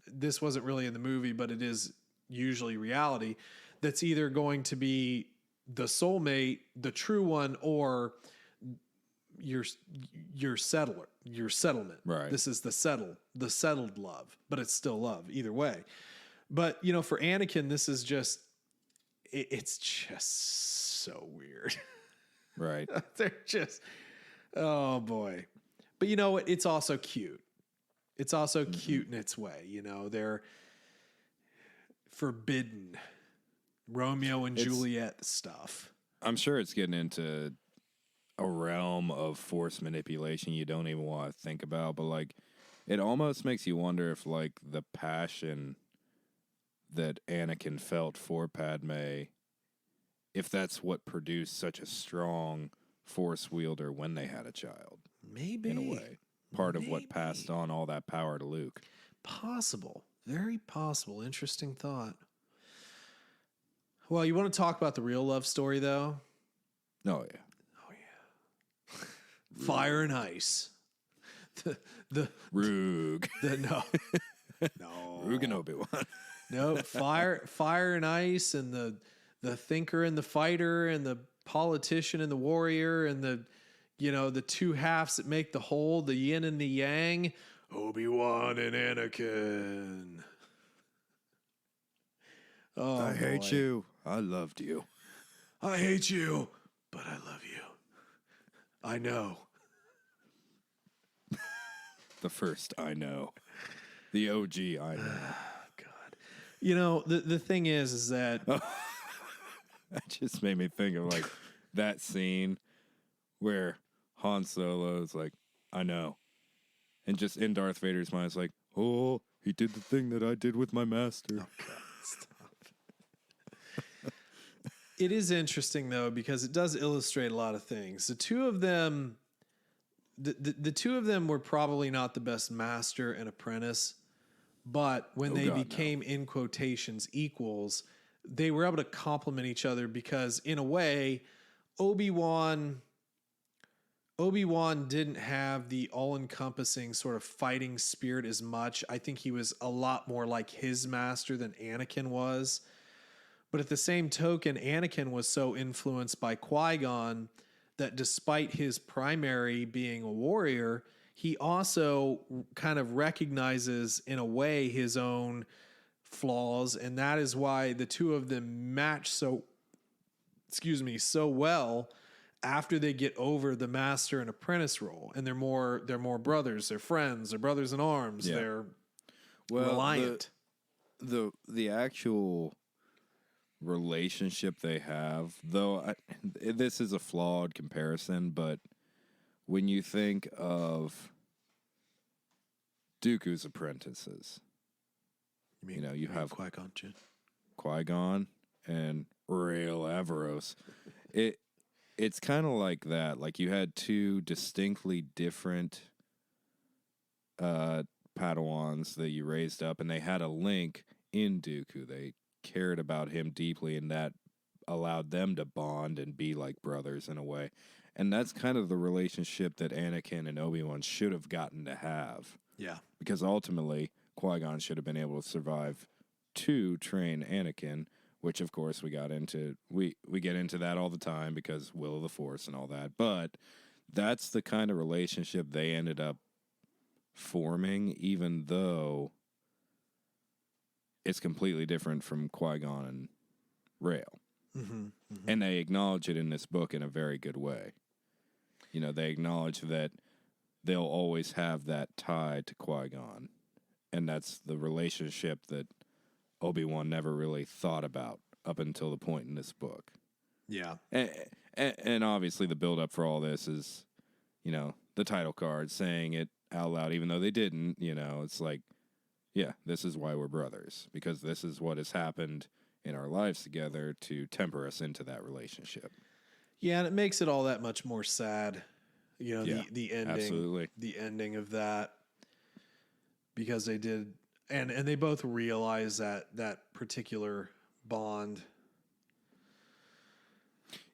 [SPEAKER 1] this wasn't really in the movie, but it is usually reality. That's either going to be the soulmate, the true one, or your settlement.
[SPEAKER 2] Right.
[SPEAKER 1] This is the settled love, but it's still love either way. But, you know, for Anakin, this is just, it's just so weird.
[SPEAKER 2] Right.
[SPEAKER 1] They're just, oh boy. But you know what? It's also cute. It's also cute in its way. You know, they're forbidden Romeo and Juliet stuff.
[SPEAKER 2] I'm sure it's getting into a realm of force manipulation you don't even want to think about, but like it almost makes you wonder if like the passion that Anakin felt for Padme, if that's what produced such a strong force wielder when they had a child.
[SPEAKER 1] Maybe.
[SPEAKER 2] In a way. Part of what passed on all that power to Luke.
[SPEAKER 1] Possible. Very possible. Interesting thought. Well, you want to talk about the real love story, though?
[SPEAKER 2] Oh, yeah.
[SPEAKER 1] Fire and Ice. The
[SPEAKER 2] Roog.
[SPEAKER 1] No.
[SPEAKER 2] Roog and Obi-Wan.
[SPEAKER 1] No, fire and ice, and the thinker and the fighter, and the politician and the warrior, and the two halves that make the whole, the yin and the yang. Obi-Wan and Anakin. Oh,
[SPEAKER 2] I hate you. I loved you.
[SPEAKER 1] I hate you, but I love you. I know.
[SPEAKER 2] The first I know. The OG I know.
[SPEAKER 1] God. You know, the thing is that...
[SPEAKER 2] That just made me think of like that scene where Han Solo is like, I know. And just in Darth Vader's mind, it's like, oh, he did the thing that I did with my master.
[SPEAKER 1] Oh, God, stop. It is interesting, though, because it does illustrate a lot of things. The two of them... The two of them were probably not the best master and apprentice, but when they became, in quotations, equals, they were able to complement each other because, in a way, Obi-Wan didn't have the all-encompassing sort of fighting spirit as much. I think he was a lot more like his master than Anakin was. But at the same token, Anakin was so influenced by Qui-Gon that despite his primary being a warrior, he also kind of recognizes in a way his own flaws. And that is why the two of them match so well after they get over the master and apprentice role. And they're more brothers, they're friends, they're brothers in arms. Yeah. They're reliant.
[SPEAKER 2] The actual relationship they have, though this is a flawed comparison, but when you think of Dooku's apprentices, you have Qui-Gon and Rael Averos. It's kind of like that. Like you had two distinctly different Padawans that you raised up, and they had a link in Dooku. They cared about him deeply, and that allowed them to bond and be like brothers in a way. And that's kind of the relationship that Anakin and Obi-Wan should have gotten to have.
[SPEAKER 1] Yeah.
[SPEAKER 2] Because ultimately, Qui-Gon should have been able to survive to train Anakin, which of course we get into that all the time because will of the Force and all that. But that's the kind of relationship they ended up forming, even though it's completely different from Qui-Gon and Rael.
[SPEAKER 1] Mm-hmm, mm-hmm.
[SPEAKER 2] And they acknowledge it in this book in a very good way. You know, they acknowledge that they'll always have that tie to Qui-Gon. And that's the relationship that Obi-Wan never really thought about up until the point in this book.
[SPEAKER 1] Yeah.
[SPEAKER 2] And obviously the build-up for all this is, you know, the title card saying it out loud, even though they didn't. You know, it's like, yeah, this is why we're brothers, because this is what has happened in our lives together to temper us into that relationship.
[SPEAKER 1] Yeah, and it makes it all that much more sad, you know,
[SPEAKER 2] Yeah,
[SPEAKER 1] the ending,
[SPEAKER 2] absolutely.
[SPEAKER 1] The ending of that, because they did, and they both realize that particular bond.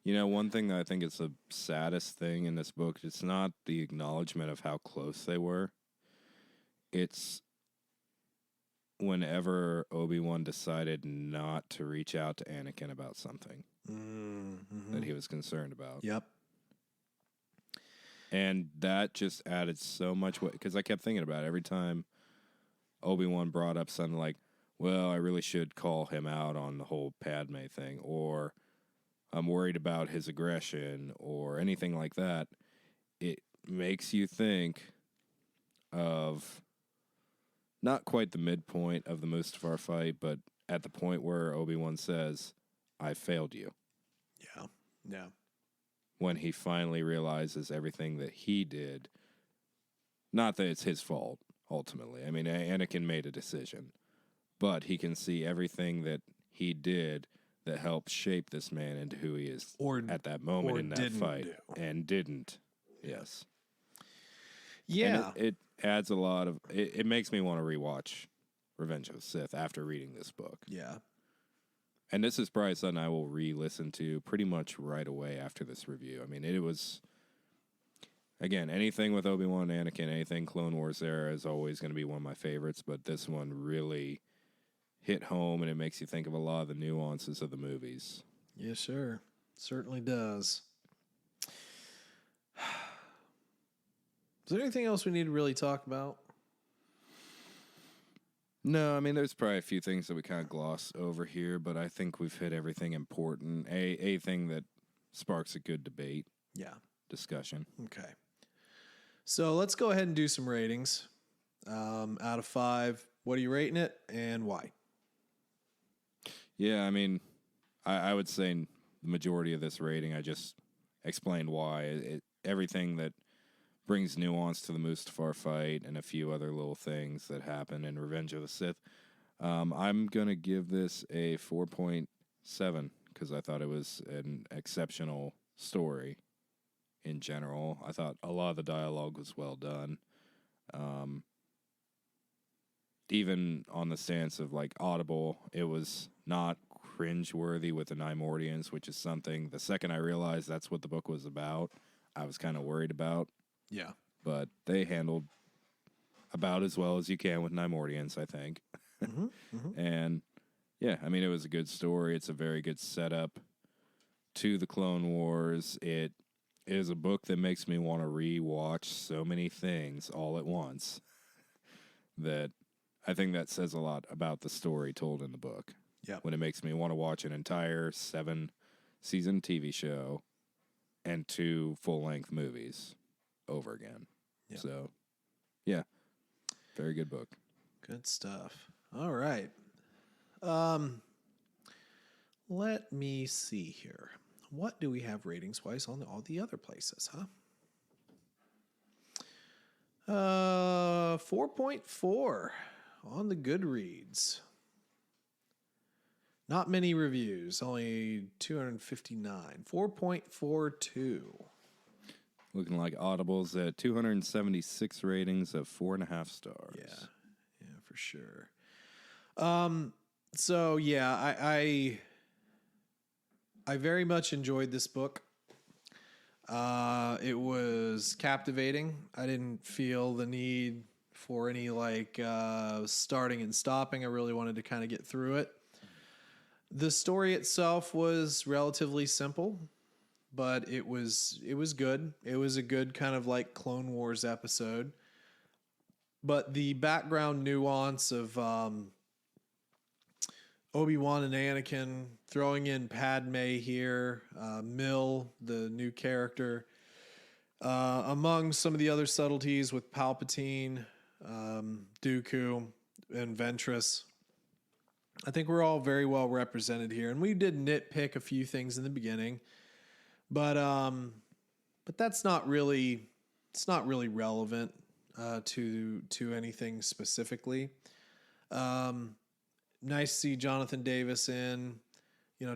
[SPEAKER 2] You know, one thing that I think is the saddest thing in this book, it's not the acknowledgement of how close they were. It's whenever Obi-Wan decided not to reach out to Anakin about something that he was concerned about.
[SPEAKER 1] Yep.
[SPEAKER 2] And that just added so much weight, because I kept thinking about it every time Obi-Wan brought up something like, well, I really should call him out on the whole Padme thing, or I'm worried about his aggression, or anything like that. It makes you think of not quite the midpoint of the Mustafar fight, but at the point where Obi-Wan says, I failed you.
[SPEAKER 1] Yeah. Yeah.
[SPEAKER 2] When he finally realizes everything that he did, not that it's his fault, ultimately. I mean, Anakin made a decision, but he can see everything that he did that helped shape this man into who he is at that moment in that fight. And didn't. Yes.
[SPEAKER 1] Yeah.
[SPEAKER 2] And it adds a lot of... It makes me want to rewatch Revenge of the Sith after reading this book.
[SPEAKER 1] Yeah.
[SPEAKER 2] And this is probably something I will re-listen to pretty much right away after this review. I mean, it was... Again, anything with Obi-Wan and Anakin, anything Clone Wars era is always going to be one of my favorites, but this one really hit home, and it makes you think of a lot of the nuances of the movies.
[SPEAKER 1] Yes, sir. Certainly does. Is there anything else we need to really talk about?
[SPEAKER 2] No, I mean, there's probably a few things that we kind of gloss over here, but I think we've hit everything important. A thing that sparks a good debate.
[SPEAKER 1] Yeah.
[SPEAKER 2] Discussion.
[SPEAKER 1] Okay. So let's go ahead and do some ratings. Out of 5, what are you rating it and why?
[SPEAKER 2] Yeah, I mean, I would say the majority of this rating, I just explained why. Everything that brings nuance to the Mustafar fight and a few other little things that happen in Revenge of the Sith. I'm going to give this a 4.7 because I thought it was an exceptional story in general. I thought a lot of the dialogue was well done. Even on the stance of like Audible, it was not cringeworthy with the Nimordians, which is something the second I realized that's what the book was about, I was kind of worried about.
[SPEAKER 1] Yeah.
[SPEAKER 2] But they handled about as well as you can with Nimordians, I think.
[SPEAKER 1] Mm-hmm, mm-hmm.
[SPEAKER 2] And yeah, I mean, it was a good story. It's a very good setup to the Clone Wars. It is a book that makes me want to rewatch so many things all at once that I think that says a lot about the story told in the book.
[SPEAKER 1] Yeah.
[SPEAKER 2] When it makes me want to watch an entire 7-season TV show and 2 full-length movies over again.
[SPEAKER 1] Yeah.
[SPEAKER 2] So, yeah. Very good book.
[SPEAKER 1] Good stuff. All right. Let me see here. What do we have ratings-wise on all the other places, huh? 4.4 on the Goodreads. Not many reviews, only 259. 4.42.
[SPEAKER 2] Looking like Audible's at 276 ratings of 4.5 stars.
[SPEAKER 1] Yeah, for sure. So yeah, I very much enjoyed this book. It was captivating. I didn't feel the need for any starting and stopping. I really wanted to kind of get through it. The story itself was relatively simple, but it was good. It was a good kind of like Clone Wars episode. But the background nuance of Obi-Wan and Anakin, throwing in Padme here, Mill, the new character, among some of the other subtleties with Palpatine, Dooku, and Ventress. I think we're all very well represented here, and we did nitpick a few things in the beginning, but that's not really relevant to anything specifically. Nice to see Jonathan Davis in,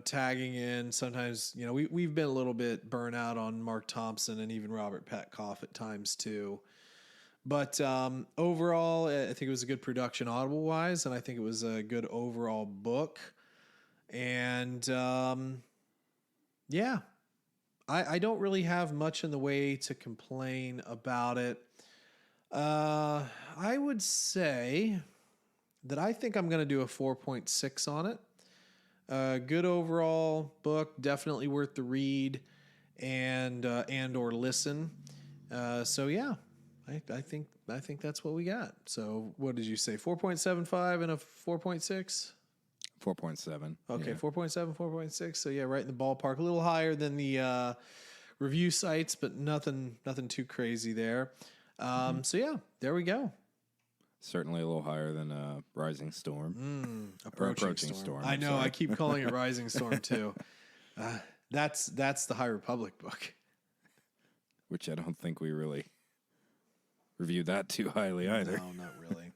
[SPEAKER 1] tagging in. Sometimes, we've been a little bit burnt out on Mark Thompson and even Robert Petkoff at times too. But overall, I think it was a good production Audible-wise, and I think it was a good overall book. And, yeah, I don't really have much in the way to complain about it. I would say that I think I'm going to do a 4.6 on it. Good overall book, definitely worth the read and or listen. So yeah, I think that's what we got. So what did you say? 4.75 and a 4.6?
[SPEAKER 2] 4.7.
[SPEAKER 1] Okay,
[SPEAKER 2] yeah.
[SPEAKER 1] 4.7, 4.6. So yeah, right in the ballpark. A little higher than the review sites, but nothing too crazy there. So yeah, there we go.
[SPEAKER 2] Certainly a little higher than Rising Storm.
[SPEAKER 1] Approaching Storm. I know. I keep calling it Rising Storm too. That's the High Republic book,
[SPEAKER 2] which I don't think we really reviewed that too highly either.
[SPEAKER 1] No, not really.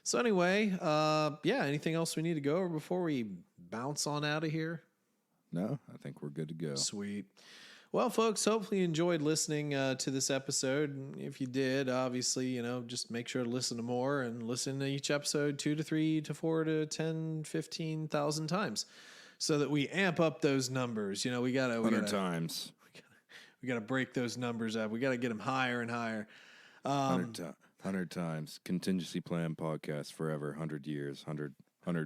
[SPEAKER 1] So anyway, yeah. Anything else we need to go over before we bounce on out of here?
[SPEAKER 2] No, I think we're good to go.
[SPEAKER 1] Sweet. Well, folks, hopefully you enjoyed listening to this episode. If you did, obviously, just make sure to listen to more and listen to each episode 2 to 3 to 4 to 10, 15,000 times so that we amp up those numbers. We got to
[SPEAKER 2] 100 times.
[SPEAKER 1] We got to break those numbers up. We got to get them higher and higher.
[SPEAKER 2] 100 times. Contingency Plan Podcast forever. 100 years. 100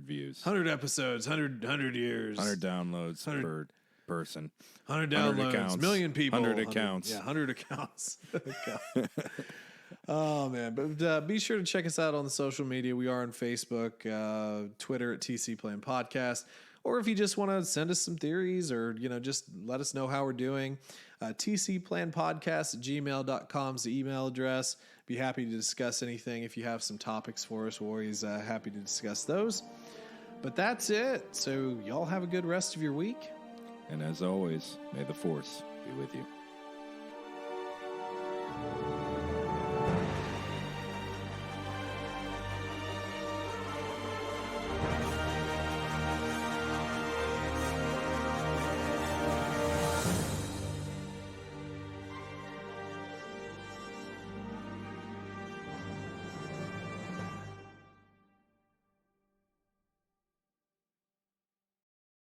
[SPEAKER 2] views.
[SPEAKER 1] 100 episodes. 100 years.
[SPEAKER 2] 100 downloads per person.
[SPEAKER 1] 100 downloads,
[SPEAKER 2] accounts,
[SPEAKER 1] million people.
[SPEAKER 2] 100 accounts.
[SPEAKER 1] 100 accounts. Oh, man. But be sure to check us out on the social media. We are on Facebook, Twitter at TC Plan Podcast. Or if you just want to send us some theories or, just let us know how we're doing, tcplanpodcast@gmail.com is the email address. Be happy to discuss anything. If you have some topics for us, we're always happy to discuss those. But that's it. So y'all have a good rest of your week.
[SPEAKER 2] And as always, may the Force be with you.